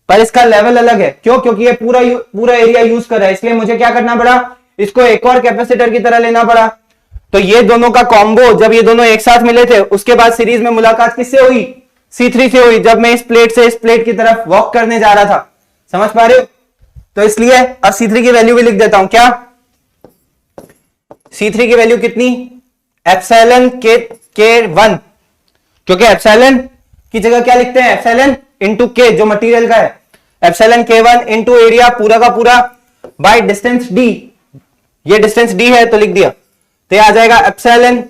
पर इसका लेवल अलग है। क्यों? क्योंकि ये पूरा एरिया यूज कर रहा है, इसलिए मुझे क्या करना पड़ा, इसको एक और कैपेसिटर की तरह लेना पड़ा। तो ये दोनों का कॉम्बो, जब ये दोनों एक साथ मिले थे, उसके बाद सीरीज में मुलाकात किससे हुई, C3 से हुई, जब मैं इस प्लेट से इस प्लेट की तरफ वॉक करने जा रहा था। समझ पा रहे हो? तो इसलिए अब C3 की वैल्यू भी लिख देता हूं। क्या C3 की वैल्यू कितनी, एप्सिलॉन K1 क्योंकि एप्सिलॉन की जगह क्या लिखते हैं, एप्सिलॉन इंटू के जो मटेरियल का है, एप्सिलॉन K1 इंटू एरिया पूरा का पूरा बाय डिस्टेंस d, ये डिस्टेंस d है तो लिख दिया, तो ये आ जाएगा epsilon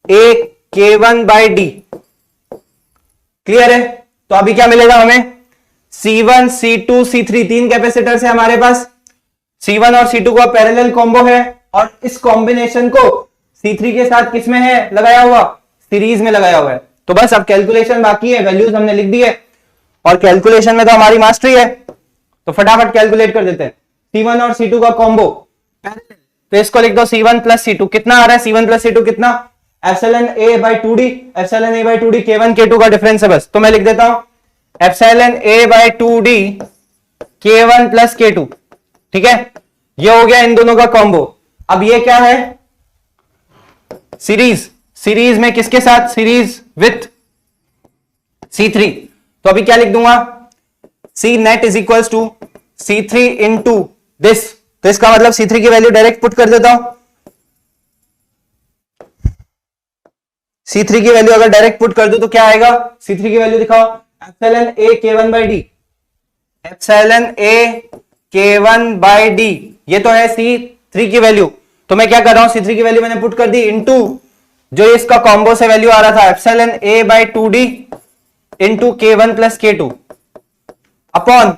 A K1 by d। Clear है? तो अभी क्या मिलेगा हमें, C1 C2 C3 तीन कैपेसिटर है हमारे पास, C1 और C2 का पैरेलल कॉम्बो है और इस कॉम्बिनेशन को C3 के साथ किसमें है लगाया हुआ, सीरीज में लगाया हुआ है। तो बस अब कैलकुलेशन बाकी है, वैल्यूज हमने लिख दी है और कैलकुलेशन में तो हमारी मास्टरी है, तो फटाफट कैलकुलेट कर देते हैं। C1 और C2 का कॉम्बो, तो इसको लिख दो C1 प्लस C2, कितना आ रहा है C1 प्लस C2 कितना, epsilon A by 2d, epsilon A by 2d K1 K2 का डिफरेंस है बस, तो मैं लिख देता हूं epsilon A by 2d K1 plus K2, ठीक है, ये हो गया इन दोनों का कॉम्बो। अब ये क्या है, सीरीज, सीरीज में किसके साथ, सीरीज विथ C3, तो अभी क्या लिख दूंगा, C net is equals to C3 into this, तो इसका मतलब C3 की वैल्यू डायरेक्ट पुट कर देता हूं, C3 की वैल्यू अगर डायरेक्ट पुट कर दो तो क्या आएगा, C3 की वैल्यू दिखाओ, epsilon A K1 by D, epsilon A K1 by D, ये तो है C3 की वैल्यू, तो मैं क्या कर रहा हूं, C3 की वैल्यू मैंने पुट कर दी इंटू जो इसका कॉम्बो से वैल्यू आ रहा था epsilon A by 2d into K1 plus K2 upon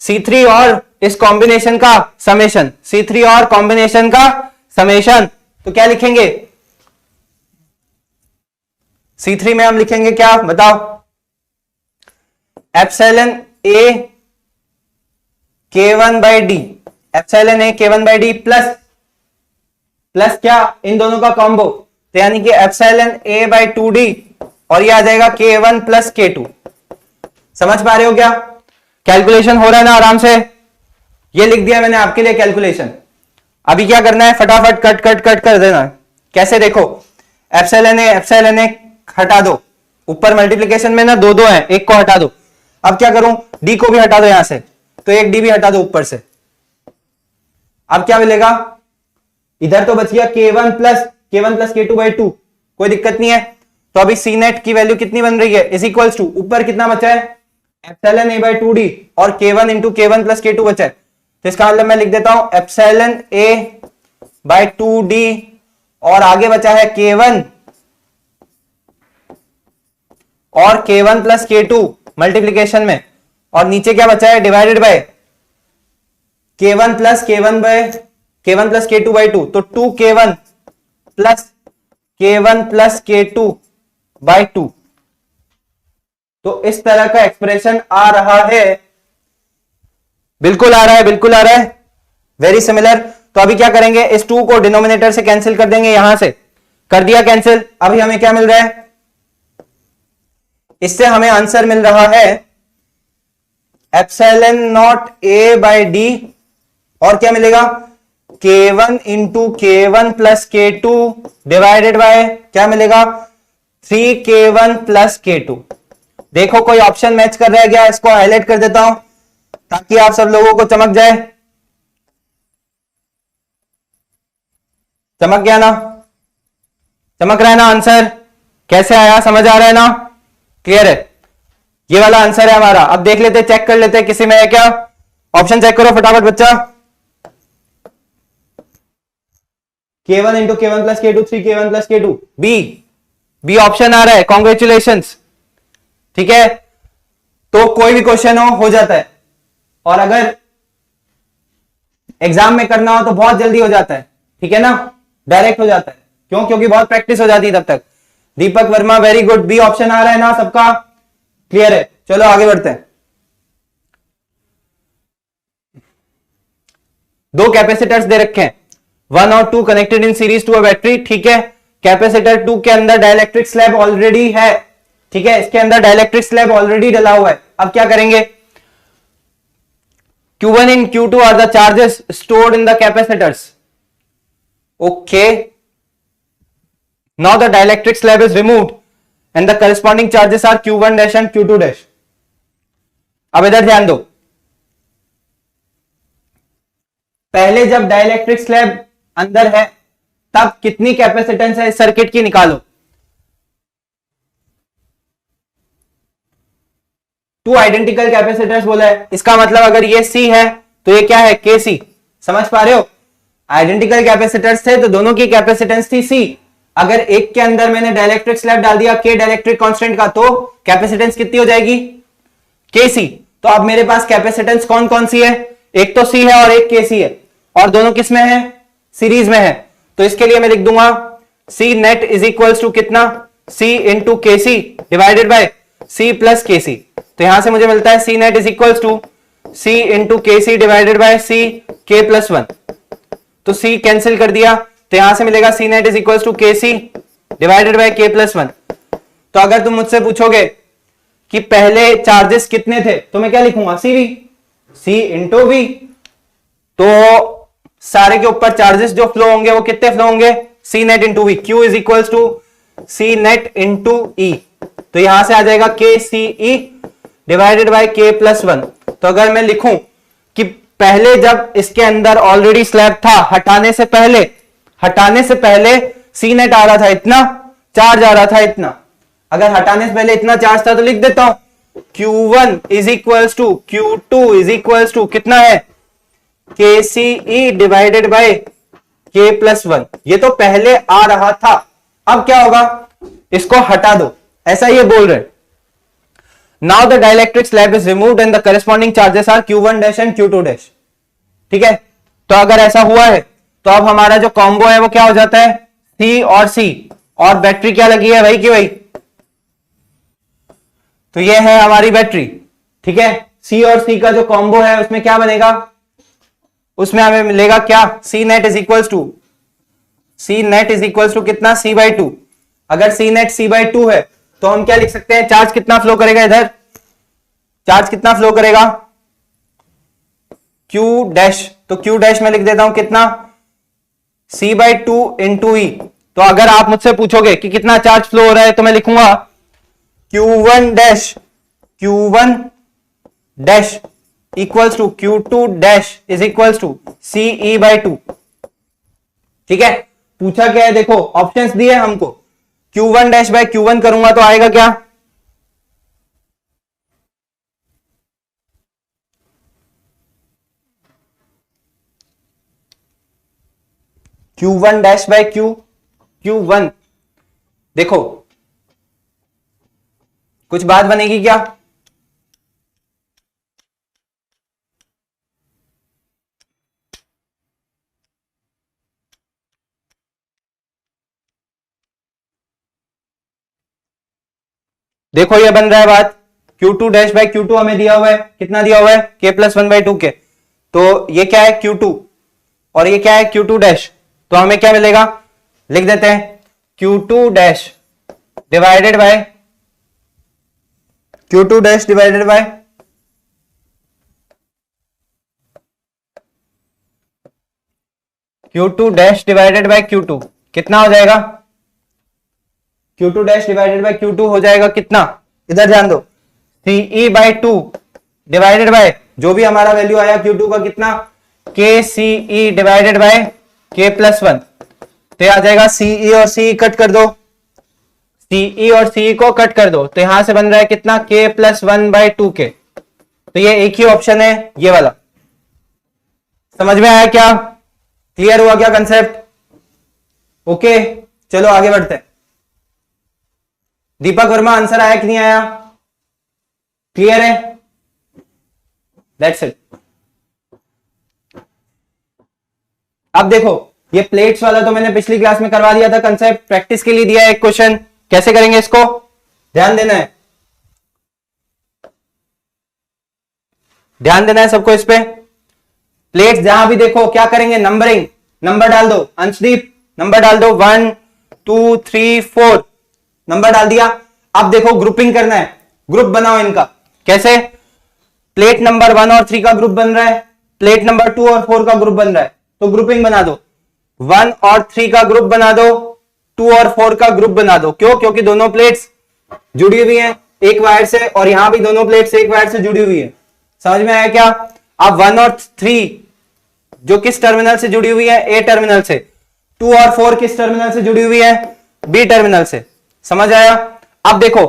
C3 और इस कॉम्बिनेशन का समेशन, C3 और कॉम्बिनेशन का समेशन, तो क्या लिखेंगे, C3 में हम लिखेंगे क्या बताओ, epsilon A K1 by D, epsilon A K1 by D plus plus क्या, इन दोनों का कॉम्बो, तो यानी कि एप्सिलॉन A बाई 2d और ये आ जाएगा K1 प्लस K2। समझ पा रहे हो क्या, कैलकुलेशन हो रहा है ना आराम से, ये लिख दिया मैंने आपके लिए कैलकुलेशन। अभी क्या करना है, फटाफट कट कट कट कर देना है। कैसे, देखो एप्सिलॉन ए हटा दो, ऊपर मल्टीप्लिकेशन में ना दो दो है, एक को हटा दो। अब क्या करूं, डी को भी हटा दो यहां से, तो एक डी भी हटा दो ऊपर से। अब क्या मिलेगा, इधर तो बच गया K1 प्लस K2 बाई 2, कोई दिक्कत नहीं है। तो अभी सी नेट की वैल्यू कितनी बन रही है, इज इक्वल्स टू ऊपर कितना बचा है, एप्सिलॉन A बाई 2d और K1 into K1 plus K2 बचा है, तो इसका मतलब मैं लिख देता हूं एप्सिलॉन A बाई 2d और आगे बचा है K1 और K1 प्लस K2 मल्टीप्लीकेशन में, और नीचे क्या बचा है, divided by K1 plus K2 by 2, तो 2K1 प्लस K2 बाई 2। तो इस तरह का एक्सप्रेशन आ रहा है, बिल्कुल आ रहा है, बिल्कुल आ रहा है, वेरी सिमिलर। तो अभी क्या करेंगे, इस 2 को डिनोमिनेटर से कैंसिल कर देंगे, यहां से कर दिया कैंसिल। अभी हमें क्या मिल रहा है, इससे हमें आंसर मिल रहा है epsilon not A by D और क्या मिलेगा, K1 into K1 plus K2 divided by क्या मिलेगा, 3K1 प्लस K2। देखो कोई ऑप्शन मैच कर रहा है क्या, इसको हाईलाइट कर देता हूं ताकि आप सब लोगों को चमक जाए। चमक गया ना, चमक रहा है ना आंसर, कैसे आया, समझ आ रहा है ना, क्लियर है, ये वाला आंसर है हमारा। अब देख लेते, चेक कर लेते किसी में है क्या, ऑप्शन चेक करो फटाफट बच्चा। K1 into K1 plus K2, 3K1 plus K2, B option आ रहा है, कॉन्ग्रेचुलेशंस, ठीक है। तो कोई भी क्वेश्चन हो जाता है, और अगर एग्जाम में करना हो तो बहुत जल्दी हो जाता है, ठीक है ना, डायरेक्ट हो जाता है, क्यों, क्योंकि बहुत प्रैक्टिस हो जाती है तब तक। Deepak Verma very good, B option आ रहा है ना सबका, क्लियर है। चलो आगे बढ़ते हैं। दो कैपेसिटर्स दे रखे हैं, 1 और 2 connected in series to a battery, ठीक है। कैपेसिटर 2 के अंदर डाइलेक्ट्रिक स्लैब ऑलरेडी है, ठीक है, इसके अंदर डाइलेक्ट्रिक स्लैब ऑलरेडी डला हुआ है। अब क्या करेंगे, Q1 and Q2 are the charges stored in the capacitors. Okay. Now the dielectric slab is removed and the corresponding charges are Q1 dash and Q2 dash. अब इधर ध्यान दो, पहले जब डाइलेक्ट्रिक स्लैब अंदर है तब कितनी कैपेसिटेंस है इस सर्किट की निकालो। टू आइडेंटिकल कैपेसिटर्स बोला है, इसका मतलब अगर ये सी है तो ये क्या है, के सी। समझ पा रहे हो, आइडेंटिकल कैपेसिटर्स थे तो दोनों की कैपेसिटेंस थी सी। अगर एक के अंदर मैंने डाइलेक्ट्रिक स्लैब डाल दिया के डाइलेक्ट्रिक कांस्टेंट का, तो कैपेसिटेंस कितनी हो जाएगी, के सी। तो अब मेरे पास कैपेसिटेंस कौन कौन सी है, एक तो सी है और एक के सी है, और दोनों किस में है, सीरीज में है। तो इसके लिए मैं लिख दूंगा C net is equals to कितना, C into K C divided by C plus K C. तो यहां से मुझे मिलता है C net is equals to C into K C divided by सी के प्लस वन। तो सी कैंसिल कर दिया, तो यहां से मिलेगा सी नेट इज इक्वल्स टू के C divided by K plus one. तो अगर तुम मुझसे पूछोगे कि पहले चार्जेस कितने थे, तो मैं क्या लिखूंगा, सी वी, सी इंटू वी। तो सारे के ऊपर चार्जेस जो फ्लो होंगे वो कितने फ्लो होंगे, C net into V. Q is equals to C net into E. तो यहां से आ जाएगा K C E divided by K plus one. तो अगर मैं लिखूं कि पहले जब इसके अंदर ऑलरेडी स्लैब था, हटाने से पहले सी नेट आ रहा था इतना, चार्ज आ रहा था इतना। अगर हटाने से पहले इतना चार्ज था तो लिख देता हूं Q1 is equals to Q2 is equals to कितना है, K C E divided by K plus one. ये तो पहले आ रहा था, अब क्या होगा, इसको हटा दो, ऐसा ये बोल रहे। Now the dielectric slab is removed and the corresponding charges are Q1 dash and Q2 dash. ठीक है, तो अगर ऐसा हुआ है तो अब हमारा जो कॉम्बो है वो क्या हो जाता है, सी और सी, और बैटरी क्या लगी है भाई की भाई, तो ये है हमारी बैटरी। ठीक है, सी और सी का जो कॉम्बो है उसमें क्या बनेगा, उसमें हमें मिलेगा क्या, सी नेट इज इक्वल्स टू कितना, सी बाई टू। अगर सी नेट सी बाई टू है तो हम क्या लिख सकते हैं, चार्ज कितना फ्लो करेगा, इधर चार्ज कितना फ्लो करेगा, Q डैश। तो Q डैश में लिख देता हूं कितना, सी बाई टू इंटू ई। तो अगर आप मुझसे पूछोगे कि कितना चार्ज फ्लो हो रहा है, तो मैं लिखूंगा Q1 dash equals to Q2 dash is equals to C E by two. ठीक है, पूछा क्या है, देखो ऑप्शंस दिए हमको, Q1 डैश बाय Q1 करूंगा तो आएगा क्या, Q1 डैश बाय Q1। देखो कुछ बात बनेगी क्या, देखो ये बन रहा है बात, Q2 डैश बाय Q2 हमें दिया हुआ है, कितना दिया हुआ है, K plus one by two के। तो ये क्या है Q2 और ये क्या है Q2 डैश। तो हमें क्या मिलेगा, लिख देते हैं Q2 dash divided by Q2 dash divided by Q2 dash divided by Q2 कितना हो जाएगा, Q2 dash divided by Q2 हो जाएगा कितना, इधर ध्यान दो, CE by two divided by जो भी हमारा वैल्यू आया Q2 का कितना, KCE divided by K plus one. तो आ जाएगा CE और CE कट कर दो, CE और CE को कट कर दो, तो यहां से बन रहा है कितना, K plus one by two के। तो ये एक ही ऑप्शन है, ये वाला। समझ में आया क्या, क्लियर हुआ क्या कंसेप्ट, ओके। चलो आगे बढ़ते हैं। दीपक वर्मा आंसर आया कि नहीं आया, क्लियर है, दैट्स इट। अब देखो ये प्लेट्स वाला तो मैंने पिछली क्लास में करवा दिया था कंसेप्ट, प्रैक्टिस के लिए दिया है एक क्वेश्चन, कैसे करेंगे इसको, ध्यान देना है, ध्यान देना है सबको इस पे। प्लेट्स जहां भी देखो क्या करेंगे, नंबरिंग, नंबर डाल दो, अंशदीप नंबर डाल दो, 1 2 3 4 नंबर डाल दिया। अब देखो ग्रुपिंग करना है, ग्रुप बनाओ इनका, कैसे, प्लेट नंबर 1 और 3 का ग्रुप बन रहा है, प्लेट नंबर 2 और 4 का ग्रुप बन रहा है, तो ग्रुपिंग बना दो, 1 और 3 का ग्रुप बना दो, 2 और 4 का ग्रुप बना दो। क्यों, क्योंकि दोनों प्लेट्स जुड़ी हुई हैं एक वायर से, और यहां भी दोनों प्लेट्स एक वायर से जुड़ी हुई है। समझ में आया क्या, अब 1 और 3 जो किस टर्मिनल से जुड़ी हुई है, ए टर्मिनल से, 2 और 4 किस टर्मिनल से जुड़ी हुई है, बी टर्मिनल से। समझ आया। अब देखो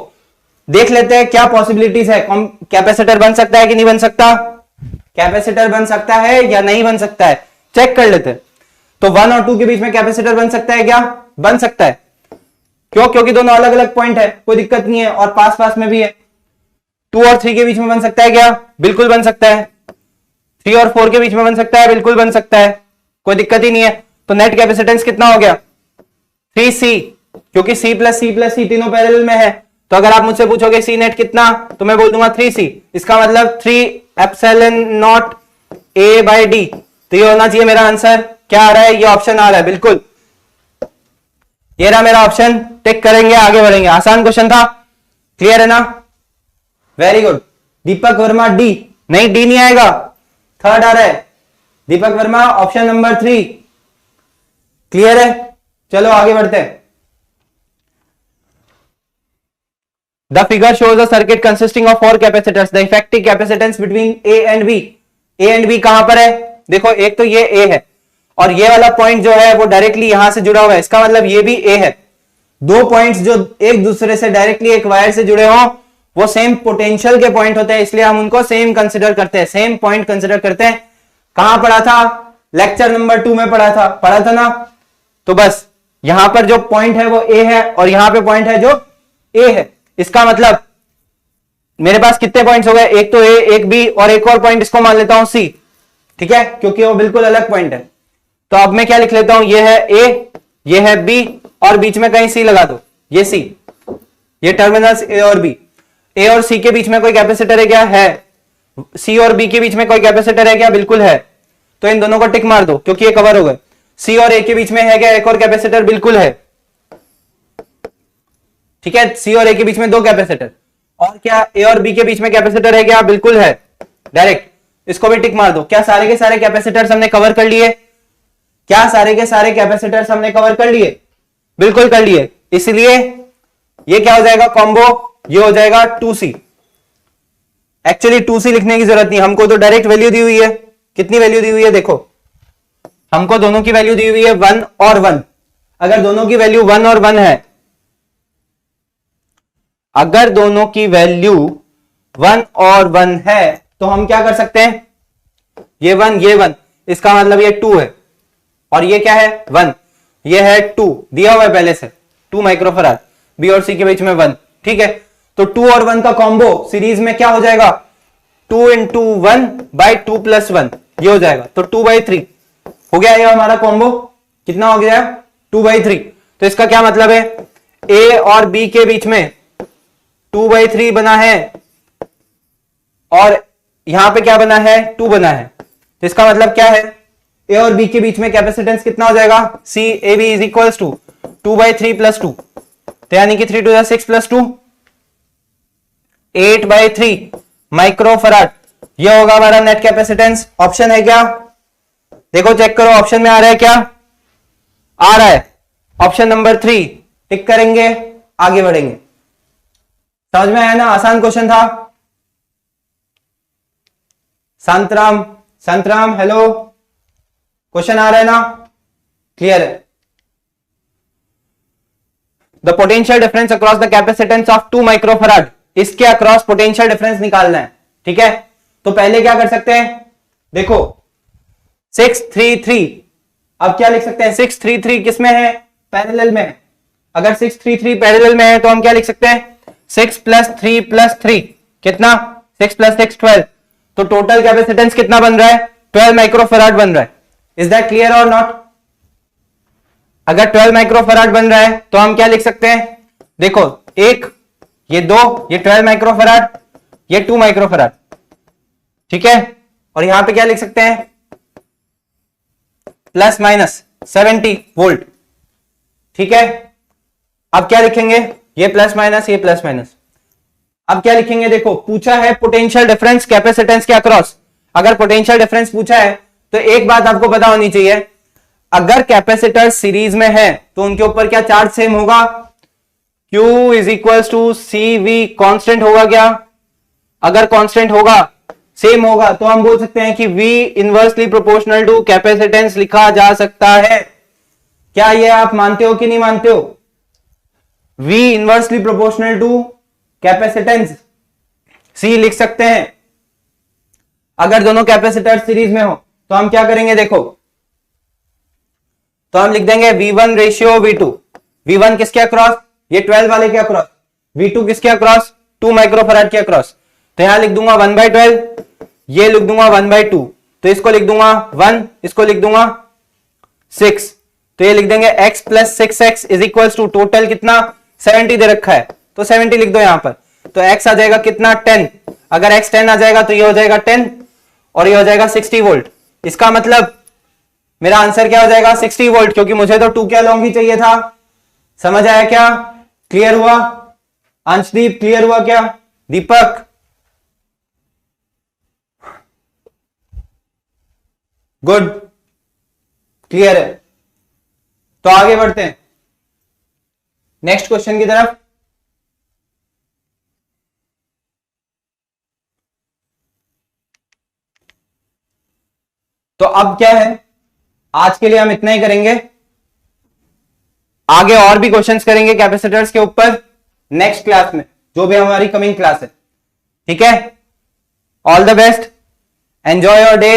देख लेते हैं क्या पॉसिबिलिटीज है। कैपेसिटर बन सकता है कि नहीं बन सकता, कैपेसिटर बन सकता है या नहीं बन सकता है, चेक कर लेते हैं। तो 1 और 2 के बीच में कैपेसिटर बन सकता है क्या, बन सकता है। क्यों, क्योंकि दोनों अलग अलग पॉइंट है, कोई दिक्कत नहीं है, और पास पास में भी है। 2 और 3 के बीच में बन सकता है क्या, बिल्कुल बन सकता है। 3 और 4 के बीच में बन सकता है, बिल्कुल बन सकता है, कोई दिक्कत ही नहीं है। तो नेट कैपेसिटेंस कितना हो गया 3C, क्योंकि C plus C plus C तीनों पैरेलल में है। तो अगर आप मुझसे पूछोगे C नेट कितना, तो मैं बोल दूंगा 3C। इसका मतलब 3 epsilon not A by D। तो ये होना चाहिए मेरा आंसर। क्या आ रहा है, ये ऑप्शन आ रहा है, बिल्कुल ये रहा मेरा ऑप्शन। टिक करेंगे, आगे बढ़ेंगे। आसान क्वेश्चन था, क्लियर है ना, very good. Deepak Verma D, नहीं डी नहीं आएगा, थर्ड आ रहा है Deepak Verma, option number 3। Clear है, चलो आगे बढ़ते हैं। The figure shows a circuit consisting of 4 capacitors, the effective capacitance between A and B. A and B कहां पर है, देखो एक तो ये ए है और ये वाला पॉइंट जो है वो डायरेक्टली यहां से जुड़ा हुआ है, इसका मतलब ये भी ए है। दो पॉइंट्स जो एक दूसरे से डायरेक्टली एक वायर से जुड़े हों वो सेम पोटेंशियल के पॉइंट होते हैं, इसलिए हम उनको सेम कंसिडर करते हैं, सेम पॉइंट कंसिडर करते हैं। कहां पढ़ा था, लेक्चर नंबर 2 में पढ़ा था ना। तो बस यहां पर जो पॉइंट है वो ए है और यहां पे पॉइंट है जो ए है। इसका मतलब मेरे पास कितने पॉइंट्स हो गए, एक तो ए, एक बी और एक और पॉइंट इसको मान लेता हूं सी, ठीक है, क्योंकि वो बिल्कुल अलग पॉइंट है। तो अब मैं क्या लिख लेता हूं, ये है ए, ये है बी और बीच में कहीं सी लगा दो, ये सी, ये टर्मिनल्स ए और बी। ए और सी के बीच में कोई कैपेसिटर है क्या, है। सी और बी के बीच में कोई कैपेसिटर है क्या, बिल्कुल है। तो इन दोनों को टिक मार दो क्योंकि ये कवर हो गए। सी और ए के बीच में है क्या एक और कैपेसिटर, बिल्कुल है, ठीक है। सी और ए के बीच में 2 कैपेसिटर, और क्या ए और बी के बीच में कैपेसिटर है क्या, बिल्कुल है, डायरेक्ट इसको भी टिक मार दो। क्या सारे के सारे कैपेसिटर्स हमने कवर कर लिए, क्या सारे के सारे कैपेसिटर्स हमने कवर कर लिए, बिल्कुल कर लिए। इसलिए ये क्या हो जाएगा कॉम्बो, ये हो जाएगा 2C। एक्चुअली 2C लिखने की जरूरत नहीं, हमको तो डायरेक्ट वैल्यू दी हुई है। कितनी वैल्यू दी हुई है, देखो हमको दोनों की वैल्यू दी हुई है 1 और 1। अगर दोनों की वैल्यू 1 और 1 है, अगर दोनों की वैल्यू 1 और 1 है तो हम क्या कर सकते हैं, ये 1 ये 1, इसका मतलब ये 2 है और ये क्या है 1, ये है 2, दिया हुआ है पहले से 2 माइक्रोफराड, बी और सी के बीच में 1, ठीक है। तो 2 और 1 का कॉम्बो सीरीज में क्या हो जाएगा, 2 into 1 by 2 plus 1, ये हो जाएगा। तो 2/3 हो गया ये हमारा कॉम्बो। कितना हो गया, 2/3। तो इसका क्या मतलब है, ए और बी के बीच में 2/3 बना है और यहां पे क्या बना है, 2 बना है। तो इसका मतलब क्या है, ए और बी के बीच में कैपेसिटेंस कितना हो जाएगा, C A B is equals to 2/3 + 2, तो यानी कि 3 to 6 + 2 8/3 माइक्रोफराड। ये होगा हमारा नेट कैपेसिटेंस। ऑप्शन है क्या, देखो चेक करो ऑप्शन में आ रहा है क्या, आ रहा है ऑप्शन नंबर 3। टिक करेंगे, आगे बढ़ेंगे। समझ में आया ना, आसान क्वेश्चन था। संतराम, संतराम हेलो, क्वेश्चन आ रहा है ना, क्लियर है। The potential difference across the capacitance of 2 microfarad, इसके अक्रॉस पोटेंशियल डिफरेंस निकालना है, ठीक है। तो पहले क्या कर सकते हैं, देखो 633, अब क्या लिख सकते हैं, 633 किसमें है, पैरेलल में है। अगर 633 पैरेलल में है तो हम क्या लिख सकते हैं, 6 + 3 + 3 कितना, 6 + 6 12। तो टोटल कैपेसिटेंस कितना बन रहा है, 12 माइक्रोफराड बन रहा है। इज दैट क्लियर और नॉट। अगर 12 माइक्रोफराड बन रहा है तो हम क्या लिख सकते हैं, देखो एक, ये 2, ये 12 माइक्रोफराड, ये 2 माइक्रोफराड, ठीक है। और यहां पे क्या लिख सकते हैं, ±70 वोल्ट, ठीक है। अब क्या लिखेंगे, ये प्लस माइनस, ये प्लस माइनस। अब क्या लिखेंगे, देखो पूछा है पोटेंशियल डिफरेंस कैपेसिटेंस के अक्रॉस। अगर पोटेंशियल डिफरेंस पूछा है तो एक बात आपको पता होनी चाहिए, अगर कैपेसिटर सीरीज में है तो उनके ऊपर क्या चार्ज सेम होगा, Q = CV, कांस्टेंट होगा क्या, अगर कांस्टेंट होगा, सेम होगा, तो हम बोल सकते हैं कि V inversely proportional to capacitance लिखा जा सकता है। क्या ये आप मानते हो कि नहीं मानते हो, V inversely proportional to capacitance C लिख सकते हैं। अगर दोनों कैपेसिटर सीरीज में हो तो हम क्या करेंगे, देखो तो हम लिख देंगे V1 रेशियो V2। V1 किसके अक्रॉस, ये 12 वाले के अक्रॉस, V2 किसके अक्रॉस, 2 माइक्रोफराड के अक्रॉस। तो यहां लिख दूंगा 1/12, ये लिख दूंगा 1/2, तो इसको लिख दूंगा 1, इसको लिख दूंगा 6। तो ये लिख देंगे x plus 6x is equal to total कितना 70 दे रखा है, तो 70 लिख दो यहां पर। तो x आ जाएगा कितना 10, अगर x 10 आ जाएगा तो ये हो जाएगा 10 और ये हो जाएगा 60 वोल्ट। इसका मतलब मेरा आंसर क्या हो जाएगा 60 वोल्ट, क्योंकि मुझे तो 2 के अलोंग ही चाहिए था। समझ आया क्या, क्लियर हुआ? अंशदीप क्लियर हुआ क्या? दीपक गुड, क्लियर है। तो आगे बढ़ते हैं नेक्स्ट क्वेश्चन की तरफ। तो अब क्या है, आज के लिए हम इतना ही करेंगे, आगे और भी क्वेश्चंस करेंगे कैपेसिटर्स के ऊपर नेक्स्ट क्लास में, जो भी हमारी कमिंग क्लास है। ठीक है, all the best, enjoy your day,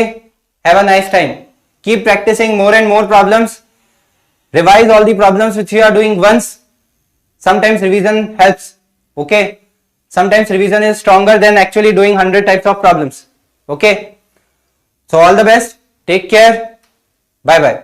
have a nice time, keep practising more and more problems, revise all the problems which you are doing once. Sometimes revision helps, okay? Sometimes revision is stronger than actually doing 100 types of problems, okay? So all the best, take care, bye bye.